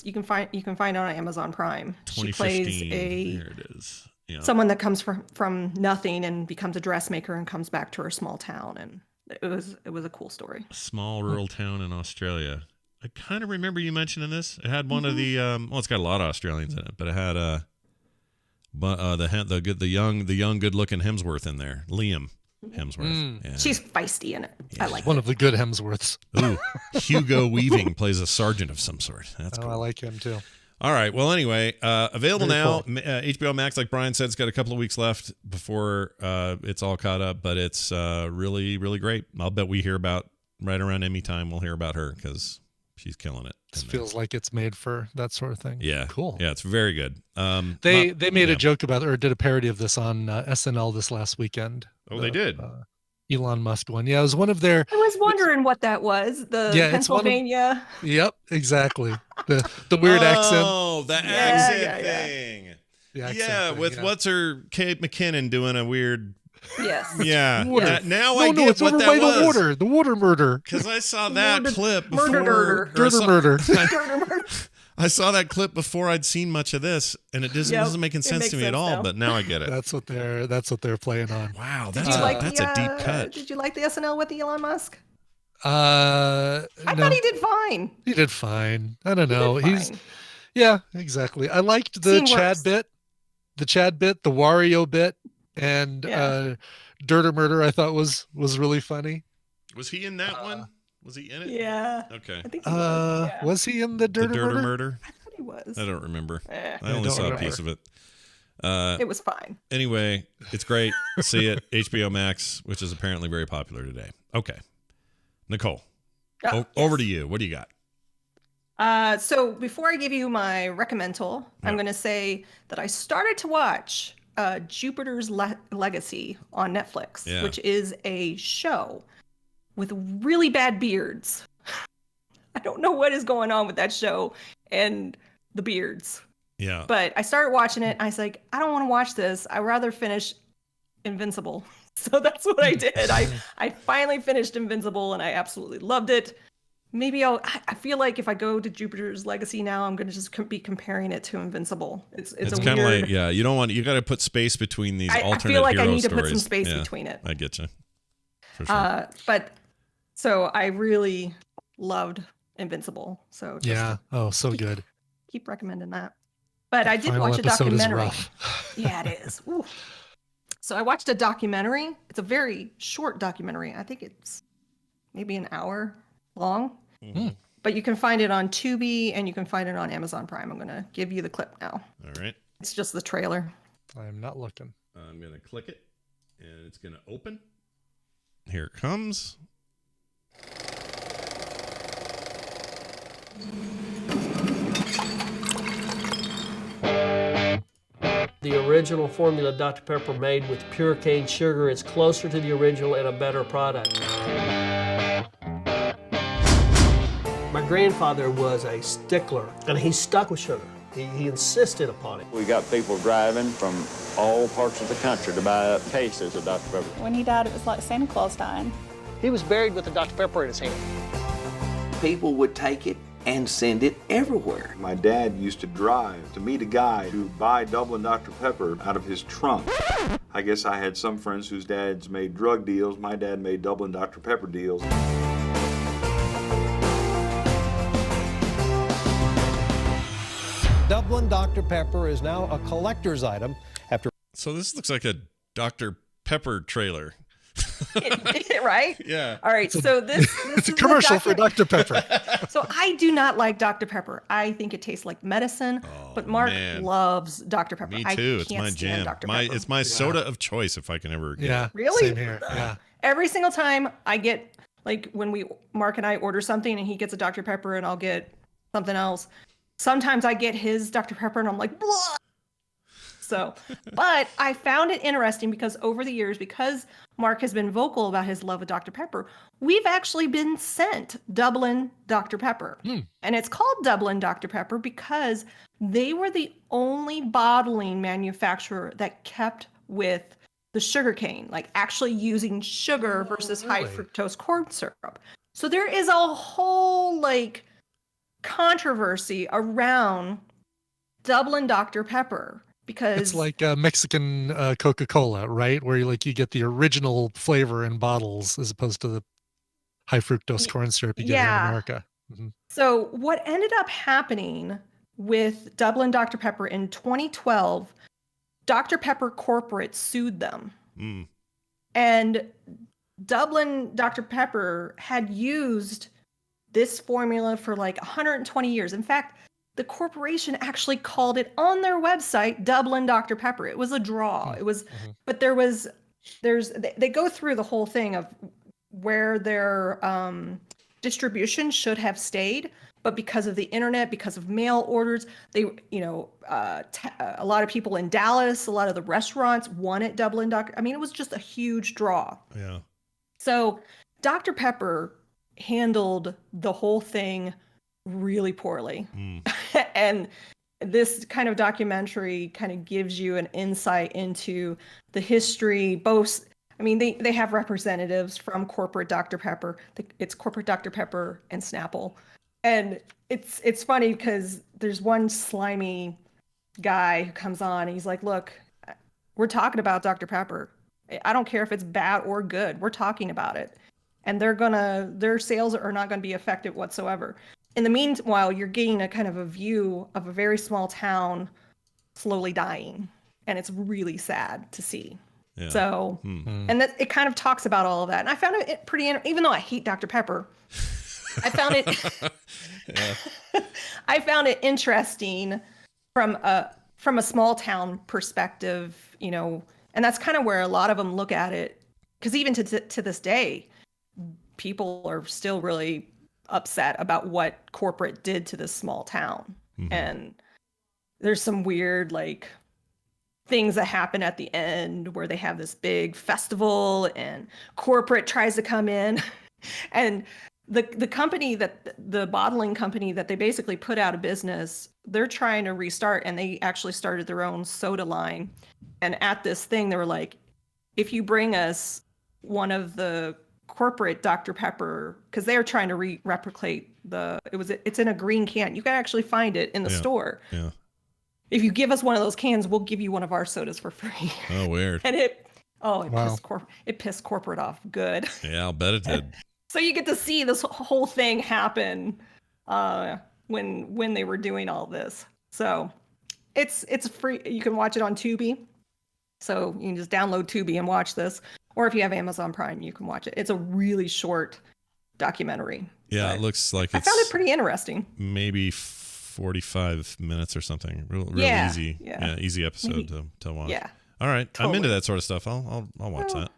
You can find it on Amazon Prime. She plays Here it is. Yeah. Someone that comes from nothing and becomes a dressmaker and comes back to her small town, and it was a cool story. A small rural town in Australia. I kind of remember you mentioning this. It had one of the it's got a lot of Australians in it, but it had the young good looking Hemsworth in there, Liam Hemsworth. Yeah. She's feisty in it. Yeah. I like one of the good Hemsworths. Ooh, Hugo Weaving plays a sergeant of some sort. That's cool. I like him too. All right. Well, anyway, available very now. Cool. HBO Max, like Brian said, it's got a couple of weeks left before it's all caught up, but it's really, really great. I'll bet we hear about right around Emmy time. We'll hear about her because she's killing it. This feels like it's made for that sort of thing. Yeah. Cool. Yeah, it's very good. They made a joke about it, or did a parody of this on SNL this last weekend. Oh, they did? Elon Musk one. Yeah, it was one of their... I was wondering what that was. The Pennsylvania... Yep, exactly. The weird accent. Oh, the accent thing. Yeah, with what's her... Kate McKinnon doing a weird... Yes. Yeah. Water. Now I get it's what over that by was. The water murder. Because I saw that clip before. Murder. I saw that clip before I'd seen much of this, and it wasn't making sense to me at all. But now I get it. That's what they're playing on. Wow, that's a deep cut. Did you like the SNL with Elon Musk? I thought he did fine. He did fine. I don't know. Yeah, exactly. I liked the Chad bit, the Wario bit. And Dirt or Murder, I thought was really funny. Was he in that one? Was he in it? Yeah. Okay. I think he was. Was he in the Dirt or Murder? I thought he was. I don't remember. I only saw a piece of it. It was fine. Anyway, it's great. See it. HBO Max, which is apparently very popular today. Okay. Nicole, over to you. What do you got? So before I give you my recommendal, I'm going to say that I started to watch Jupiter's Legacy on Netflix, which is a show with really bad beards. I don't know what is going on with that show and the beards. Yeah. But I started watching it. And I was like, I don't want to watch this. I'd rather finish Invincible. So that's what I did. I finally finished Invincible and I absolutely loved it. Maybe I feel like if I go to Jupiter's Legacy now, I'm going to just be comparing it to Invincible. It's kind of like, you don't want, you got to put space between these alternate I feel like I need stories. to put some space between it. I get you. For sure. But so I really loved Invincible. So so good. Keep recommending that. But I did watch a documentary. Yeah, it is. Ooh. So I watched a documentary. It's a very short documentary. I think it's maybe an hour long. but you can find it on Tubi and you can find it on Amazon Prime. I'm going to give you the clip now. All right. It's just the trailer. I am not looking. I'm going to click it, and it's going to open. Here it comes. The original formula Dr. Pepper made with pure cane sugar is closer to the original and a better product. My grandfather was a stickler, and he stuck with sugar. He insisted upon it. We got people driving from all parts of the country to buy cases of Dr. Pepper. When he died, it was like Santa Claus dying. He was buried with a Dr. Pepper in his hand. People would take it and send it everywhere. My dad used to drive to meet a guy to buy Dublin Dr. Pepper out of his trunk. I guess I had some friends whose dads made drug deals. My dad made Dublin Dr. Pepper deals. Dublin Dr. Pepper is now a collector's item after. So this looks like a Dr. Pepper trailer. Right? Yeah. All right. So this It's a commercial for Dr. Pepper. So I do not like Dr. Pepper. I think it tastes like medicine. But Mark man. loves Dr. Pepper. Me I too. It's can't my stand jam. Dr. Pepper. It's my soda of choice if I can ever get it. Really? Same here. Yeah. Every single time I get, like, when Mark and I order something and he gets a Dr. Pepper and I'll get something else. Sometimes I get his Dr. Pepper and I'm like, blah. So, but I found it interesting because over the years, because Mark has been vocal about his love of Dr. Pepper, we've actually been sent Dublin Dr. Pepper. And it's called Dublin Dr. Pepper because they were the only bottling manufacturer that kept with the sugar cane, like actually using sugar versus high fructose corn syrup. So there is a whole like controversy around Dublin Dr. Pepper. Because it's like Mexican Coca-Cola, right? Where you get the original flavor in bottles as opposed to the high fructose corn syrup you get here in America. Mm-hmm. So what ended up happening with Dublin Dr. Pepper in 2012, Dr. Pepper Corporate sued them. And Dublin Dr. Pepper had used this formula for like 120 years. In fact, the corporation actually called it on their website Dublin Dr. Pepper. It was a draw. It was, but they go through the whole thing of where their distribution should have stayed, but because of the internet, because of mail orders, they, a lot of people in Dallas, a lot of the restaurants wanted Dublin Dr. I mean, it was just a huge draw. Yeah. So Dr. Pepper handled the whole thing really poorly. And this kind of documentary kind of gives you an insight into the history. Both, I mean, they have representatives from corporate Dr. Pepper. It's corporate Dr. Pepper and Snapple. And it's funny because there's one slimy guy who comes on and he's like, look, we're talking about Dr. Pepper. I don't care if it's bad or good. We're talking about it. And their sales are not going to be affected whatsoever. In the meanwhile, you're getting a kind of a view of a very small town slowly dying. And it's really sad to see. Yeah. So, and that it kind of talks about all of that. And I found it pretty, even though I hate Dr. Pepper, I found it interesting from a small town perspective, and that's kind of where a lot of them look at it. Because even to this day, people are still really upset about what corporate did to this small town. And there's some weird things that happen at the end where they have this big festival and corporate tries to come in and the company the bottling company that they basically put out of business, they're trying to restart, and they actually started their own soda line. And at this thing, they were like, if you bring us one of the corporate Dr. Pepper, because they're trying to replicate it's in a green can. You can actually find it in the store. Yeah. If you give us one of those cans, we'll give you one of our sodas for free. Oh, weird. And it pissed corporate off good. Yeah, I'll bet it did. So you get to see this whole thing happen when they were doing all this. So it's free. You can watch it on Tubi. So you can just download Tubi and watch this. Or if you have Amazon Prime, you can watch it. It's a really short documentary. Yeah, it looks like I found it pretty interesting. Maybe 45 minutes or something. Real Yeah, easy. yeah. Easy episode Maybe. to watch. Yeah. All right, I'm Totally. into that sort of stuff. I'll watch that.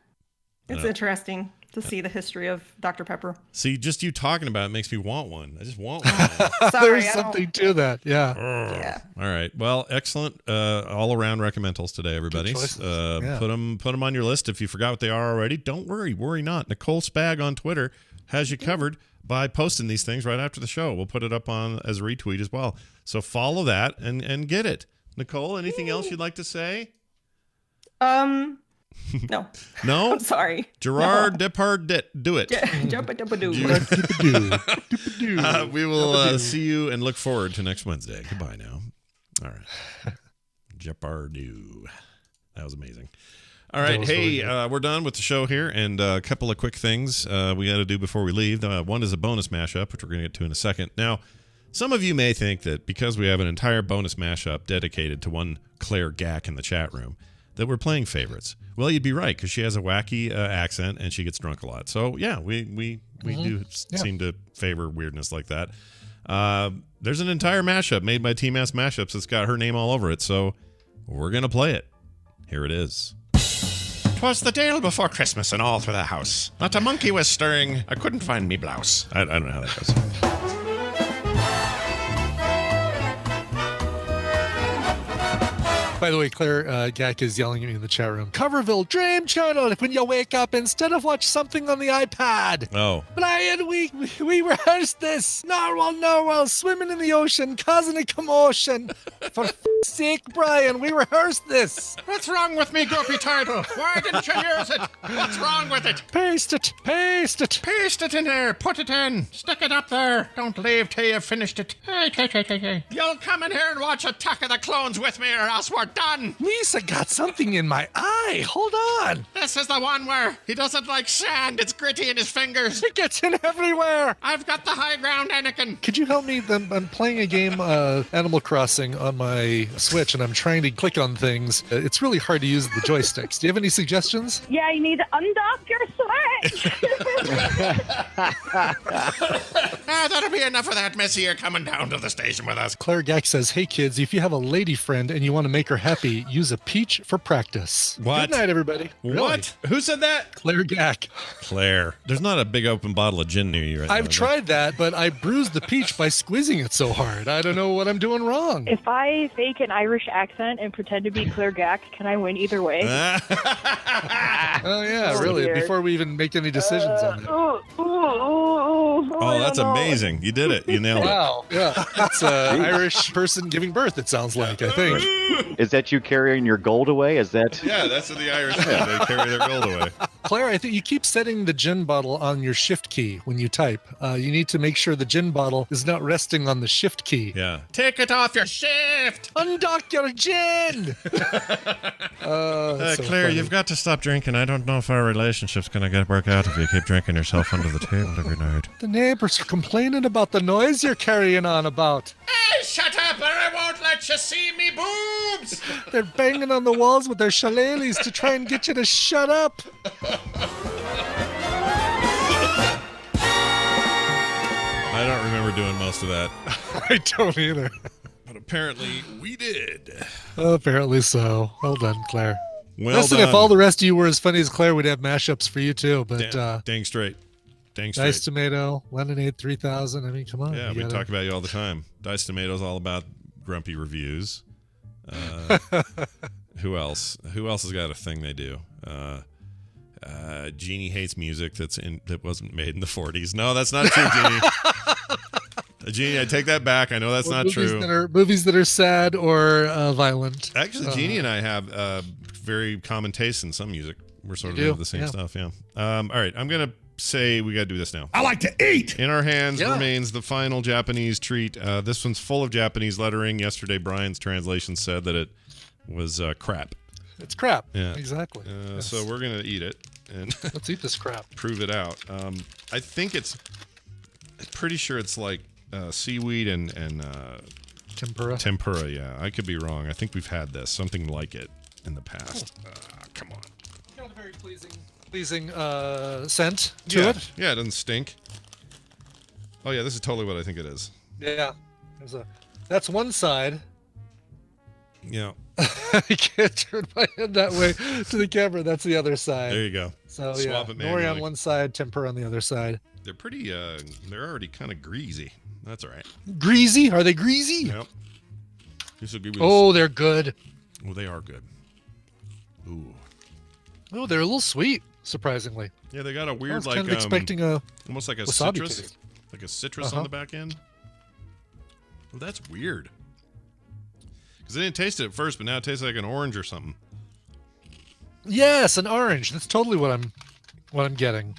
It's interesting to see the history of Dr. Pepper. See, just you talking about it makes me want one. I just want one. Sorry, There's I don't- something to that. Yeah. Yeah. All right. Well, excellent. All around recommendals today, everybody. choices. Yeah. Put them on your list. If you forgot what they are already, don't worry. Worry not. Nicole Spag on Twitter has you covered by posting these things right after the show. We'll put it up on as a retweet as well. So follow that and get it. Nicole, anything else you'd like to say? No. No? I'm sorry. Gerard Depardieu, do it. We will see you and look forward to next Wednesday. Goodbye now. All right. Depardieu. That was amazing. All right. Hey, we're done with the show here, and a couple of quick things we got to do before we leave. One is a bonus mashup, which we're going to get to in a second. Now, some of you may think that because we have an entire bonus mashup dedicated to one Claire Gack in the chat room, that we're playing favorites. Well, you'd be right, because she has a wacky accent and she gets drunk a lot. So, yeah, we do seem to favor weirdness like that. There's an entire mashup made by Team S Mashups that's got her name all over it, so we're going to play it. Here it is. 'Twas the Dale before Christmas and all through the house. Not a monkey was stirring. I couldn't find me blouse. I don't know how that goes. By the way, Claire Gack is yelling at me in the chat room. Coverville Dream Channel. When you wake up, instead of watch something on the iPad. Oh. Brian, we rehearsed this. Narwhal, swimming in the ocean, causing a commotion. For sake, Brian, we rehearsed this. What's wrong with me, Grumpy Turtle? Why didn't you use it? What's wrong with it? Paste it. Paste it in there. Put it in. Stick it up there. Don't leave till you've finished it. Hey. You'll come in here and watch Attack of the Clones with me, or else we're done. Lisa got something in my eye. Hold on. This is the one where he doesn't like sand. It's gritty in his fingers. It gets in everywhere. I've got the high ground, Anakin. Could you help me? I'm playing a game, Animal Crossing, on my Switch, and I'm trying to click on things. It's really hard to use the joysticks. Do you have any suggestions? Yeah, you need to undock your Switch. That'll be enough of that, Missy. You're coming down to the station with us. Claire Gack says, hey kids, if you have a lady friend and you want to make her happy, use a peach for practice. What? Good night, everybody. What? Really? Who said that? Claire Gack. Claire. There's not a big open bottle of gin near you right now. I've tried that, but I bruised the peach by squeezing it so hard. I don't know what I'm doing wrong. If I fake an Irish accent and pretend to be Claire Gack, can I win either way? Oh, yeah, really? Weird. Before we even make any decisions on it. Oh, that's amazing. You did it. You nailed it. Wow. Yeah. That's an Irish person giving birth, it sounds like, I think. Is that you carrying your gold away? Is that? Yeah, that's what the Irish do. They carry their gold away. Claire, I think you keep setting the gin bottle on your shift key when you type. You need to make sure the gin bottle is not resting on the shift key. Yeah. Take it off your shift. Undock your gin. Claire, funny. You've got to stop drinking. I don't know if our relationship's going to work out if you keep drinking yourself under the table every night. The neighbors are complaining about the noise you're carrying on about. Hey, shut up or I won't let you see me boobs. They're banging on the walls with their shillelaghs to try and get you to shut up. I don't remember doing most of that. I don't either. But apparently we did. Apparently so. Well done, Claire. Well Listen, done. if all the rest of you were as funny as Claire, we'd have mashups for you too. But dang straight. Dang straight. Diced Tomato, Lemonade 3000. I mean, come on. Yeah, we talk about you all the time. Diced Tomato's all about grumpy reviews. Who else? Who else has got a thing they do? Jeannie hates music that wasn't made in the 40s. No, that's not true, Jeannie. Jeannie, I take that back. I know that's not true. Movies that are sad or violent. Actually, Jeannie and I have very common tastes in some music. We're sort of into the same stuff, yeah. All right, I'm going to say we got to do this now. I like to eat! In our hands remains the final Japanese treat. This one's full of Japanese lettering. Yesterday, Brian's translation said that it was crap. It's crap. Yeah. Exactly. Yes. So we're going to eat it. And let's eat this crap. Prove it out. I think I'm pretty sure it's like seaweed and tempura. Tempura, yeah. I could be wrong. I think we've had this, something like it in the past. Come on. Got a very pleasing scent to it. Yeah, it doesn't stink. Oh yeah, this is totally what I think it is. Yeah. That's one side. Yeah. I can't turn my head that way to the camera. That's the other side. There you go. So Swap yeah, it Nori manually. on one side, Temper on the other side. They're pretty. They're already kind of greasy. That's all right. Greasy? Are they greasy? Yep. This will give you Oh, they're good. Well, they are good. Ooh. Oh, they're a little sweet, surprisingly. Yeah, they got a I weird, was like kind of expecting a almost like a wasabi citrus, taste. like a citrus on the back end. Well, that's weird. Because I didn't taste it at first, but now it tastes like an orange or something. Yes, an orange. That's totally what I'm getting.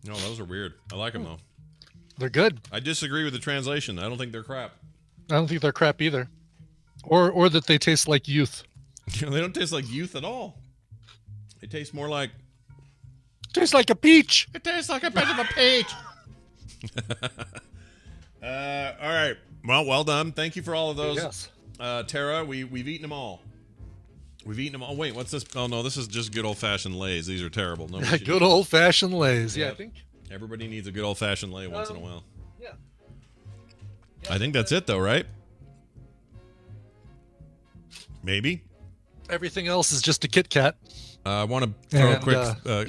No, those are weird. I like them though. They're good. I disagree with the translation. I don't think they're crap. I don't think they're crap either, or that they taste like youth. They don't taste like youth at all. They taste more like. Tastes like a peach. It tastes like a bit of a peach. All right. Well done. Thank you for all of those. Yes. Tara, we've eaten them all. We've eaten them all. Wait, what's this? Oh no, this is just good old-fashioned Lays. These are terrible. No, good old-fashioned Lays. Yeah, I think everybody needs a good old-fashioned Lay once in a while. Yeah. I think that's it, though, right? Maybe. Everything else is just a Kit Kat. I want to throw And,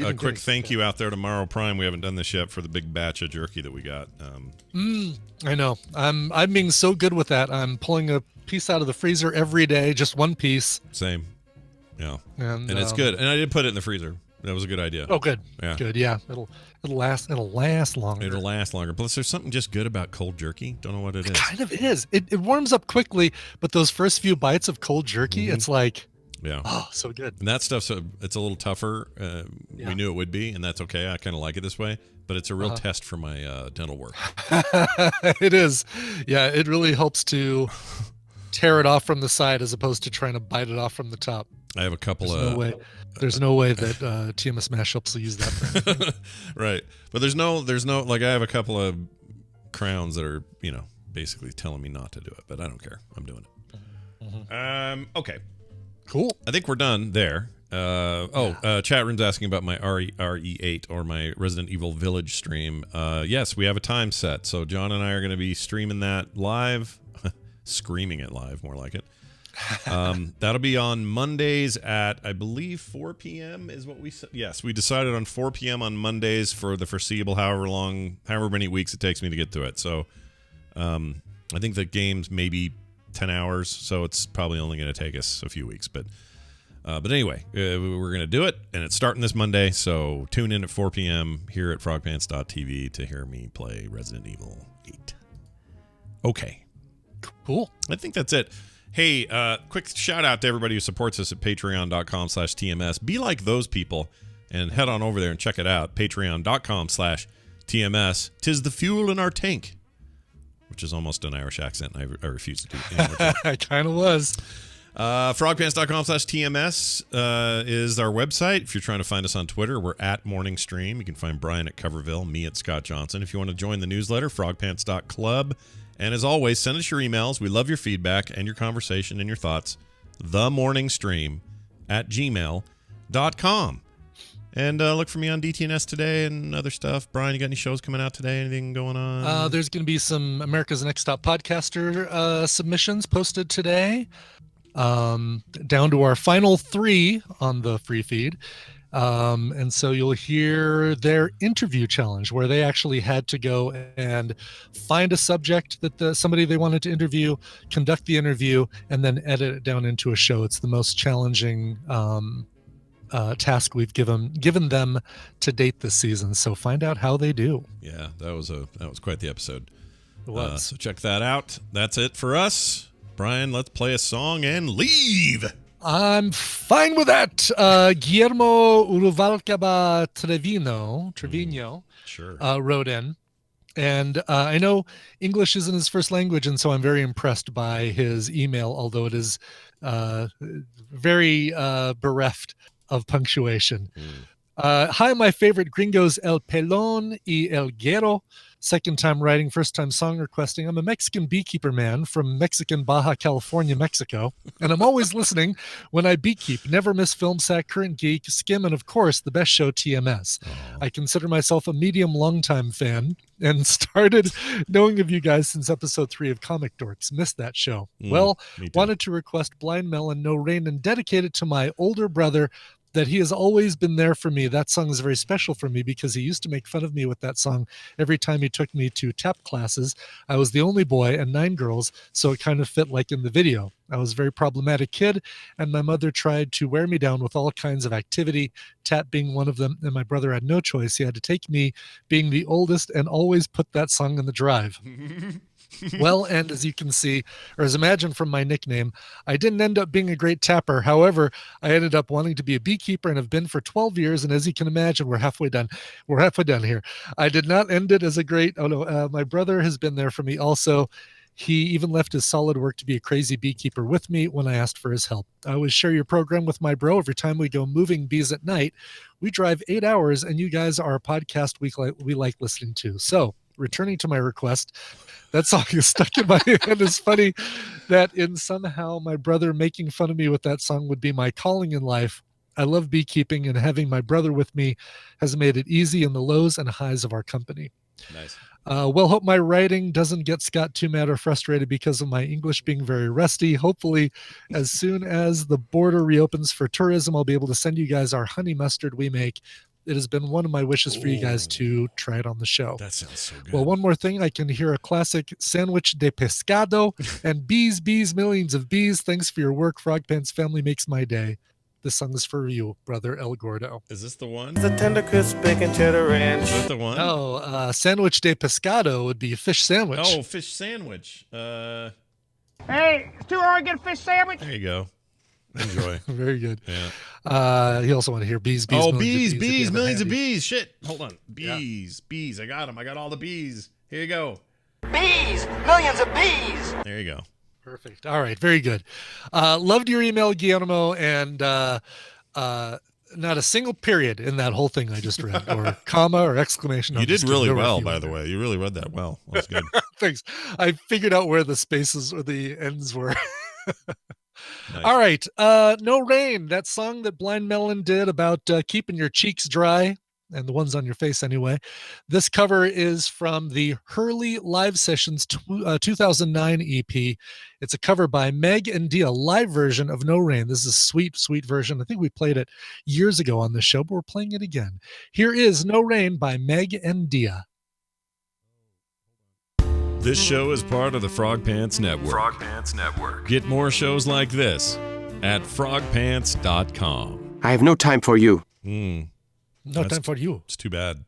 a quick thank you out there to Morrow Prime. We haven't done this yet for the big batch of jerky that we got. I know. I'm being so good with that. I'm pulling a piece out of the freezer every day, just one piece. Same. Yeah. And it's good. And I did put it in the freezer. That was a good idea. Oh, good. Yeah. Good. Yeah. It'll last longer. It'll last longer. Plus, there's something just good about cold jerky. Don't know what it is. Kind of is. It warms up quickly, but those first few bites of cold jerky, it's like, yeah. Oh, so good. And that stuff's it's a little tougher. We knew it would be, and that's okay. I kind of like it this way, but it's a real test for my dental work. It is. Yeah, it really helps to tear it off from the side as opposed to trying to bite it off from the top. I have a couple There's no way that TMS Mashups will use that thing. Right. But there's no like I have a couple of crowns that are, basically telling me not to do it, but I don't care. I'm doing it. Okay. Cool. I think we're done there. Chat room's asking about my RE8 or my Resident Evil Village stream. Yes, we have a time set. So John and I are going to be streaming that live. Screaming it live, more like it. That'll be on Mondays at, I believe, 4 p.m. is what we said. Yes, we decided on 4 p.m. on Mondays for the foreseeable however many weeks it takes me to get to it. So I think the game's maybe 10 hours, so it's probably only going to take us a few weeks. But anyway, we're going to do it, and it's starting this Monday, so tune in at 4 p.m. here at frogpants.tv to hear me play Resident Evil 8. Okay. Cool. I think that's it. Hey, quick shout out to everybody who supports us at patreon.com/TMS. Be like those people and head on over there and check it out. Patreon.com/TMS. 'Tis the fuel in our tank. Which is almost an Irish accent. I refuse to do it anymore. I kind of was. Frogpants.com/TMS is our website. If you're trying to find us on Twitter, we're at Morning Stream. You can find Brian at Coverville, me at Scott Johnson. If you want to join the newsletter, frogpants.club. And as always, send us your emails. We love your feedback and your conversation and your thoughts. themorningstream@gmail.com. And look for me on DTNS today and other stuff. Brian, you got any shows coming out today? Anything going on? There's going to be some America's Next Top Podcaster submissions posted today. Down to our final 3 on the free feed. And so you'll hear their interview challenge where they actually had to go and find a subject that somebody they wanted to interview, conduct the interview, and then edit it down into a show. It's the most challenging task we've given them to date this season. So find out how they do. Yeah, that was quite the episode. It was. So check that out. That's it for us. Brian, let's play a song and leave. I'm fine with that. Guillermo Uruvalcaba Trevino sure. Wrote in. And I know English isn't his first language, and so I'm very impressed by his email, although it is very bereft of punctuation. Hi, my favorite gringos, El Pelon y El Guero. Second time writing, first time song requesting. I'm a Mexican beekeeper man from Mexican Baja California, Mexico, and I'm always listening when I beekeep. Never miss Film Sack, Current Geek, Skim, and of course the best show, TMS. I consider myself a medium long-time fan and started knowing of you guys since episode 3 of Comic Dorks. Missed that show. Well, wanted to request Blind Melon, No Rain, and dedicate it to my older brother, that he has always been there for me. That song is very special for me because he used to make fun of me with that song every time he took me to tap classes. I was the only boy and 9 girls, so it kind of fit like in the video. I was a very problematic kid, and my mother tried to wear me down with all kinds of activity, tap being one of them, and my brother had no choice. He had to take me, being the oldest, and always put that song in the drive. Well, and as you can see, or as imagined from my nickname, I didn't end up being a great tapper. However, I ended up wanting to be a beekeeper and have been for 12 years. And as you can imagine, we're halfway done. We're halfway done here. I did not end it as a great, my brother has been there for me also. He even left his solid work to be a crazy beekeeper with me when I asked for his help. I always share your program with my bro. Every time we go moving bees at night, we drive 8 hours, and you guys are a podcast we like listening to. So, returning to my request, that song is stuck in my head. It's funny that in somehow my brother making fun of me with that song would be my calling in life. I love beekeeping, and having my brother with me has made it easy in the lows and highs of our company. Nice. Well, hope my writing doesn't get Scott too mad or frustrated because of my English being very rusty. Hopefully, as soon as the border reopens for tourism, I'll be able to send you guys our honey mustard we make. It has been one of my wishes for you guys to try it on the show. That sounds so good. Well, one more thing. I can hear a classic sandwich de pescado and bees, millions of bees. Thanks for your work. Frog Pants family makes my day. This song is for you, brother El Gordo. Is this the one? The tender crisp bacon cheddar ranch. Is that the one? No, sandwich de pescado would be a fish sandwich. Oh, fish sandwich. Hey, it's too hard to get a fish sandwich. There you go. Enjoy. Very good. Yeah. He also want to hear bees. Oh, bees, millions of bees. Shit. Hold on. Bees. I got them. I got all the bees. Here you go. Bees, millions of bees. There you go. Perfect. All right. Very good. Loved your email, Guillermo, and not a single period in that whole thing I just read, or comma or exclamation. You did really well, by the way. You really read that well. That was good. Thanks. I figured out where the spaces or the ends were. Nice. All right. No Rain, that song that Blind Melon did about keeping your cheeks dry, and the ones on your face anyway. This cover is from the Hurley Live Sessions 2009 EP. It's a cover by Meg and Dia, live version of No Rain. This is a sweet, sweet version. I think we played it years ago on the show, but we're playing it again. Here is No Rain by Meg and Dia. This show is part of the Frog Pants Network. Frog Pants Network. Get more shows like this at frogpants.com. I have no time for you. No time for you. It's too bad.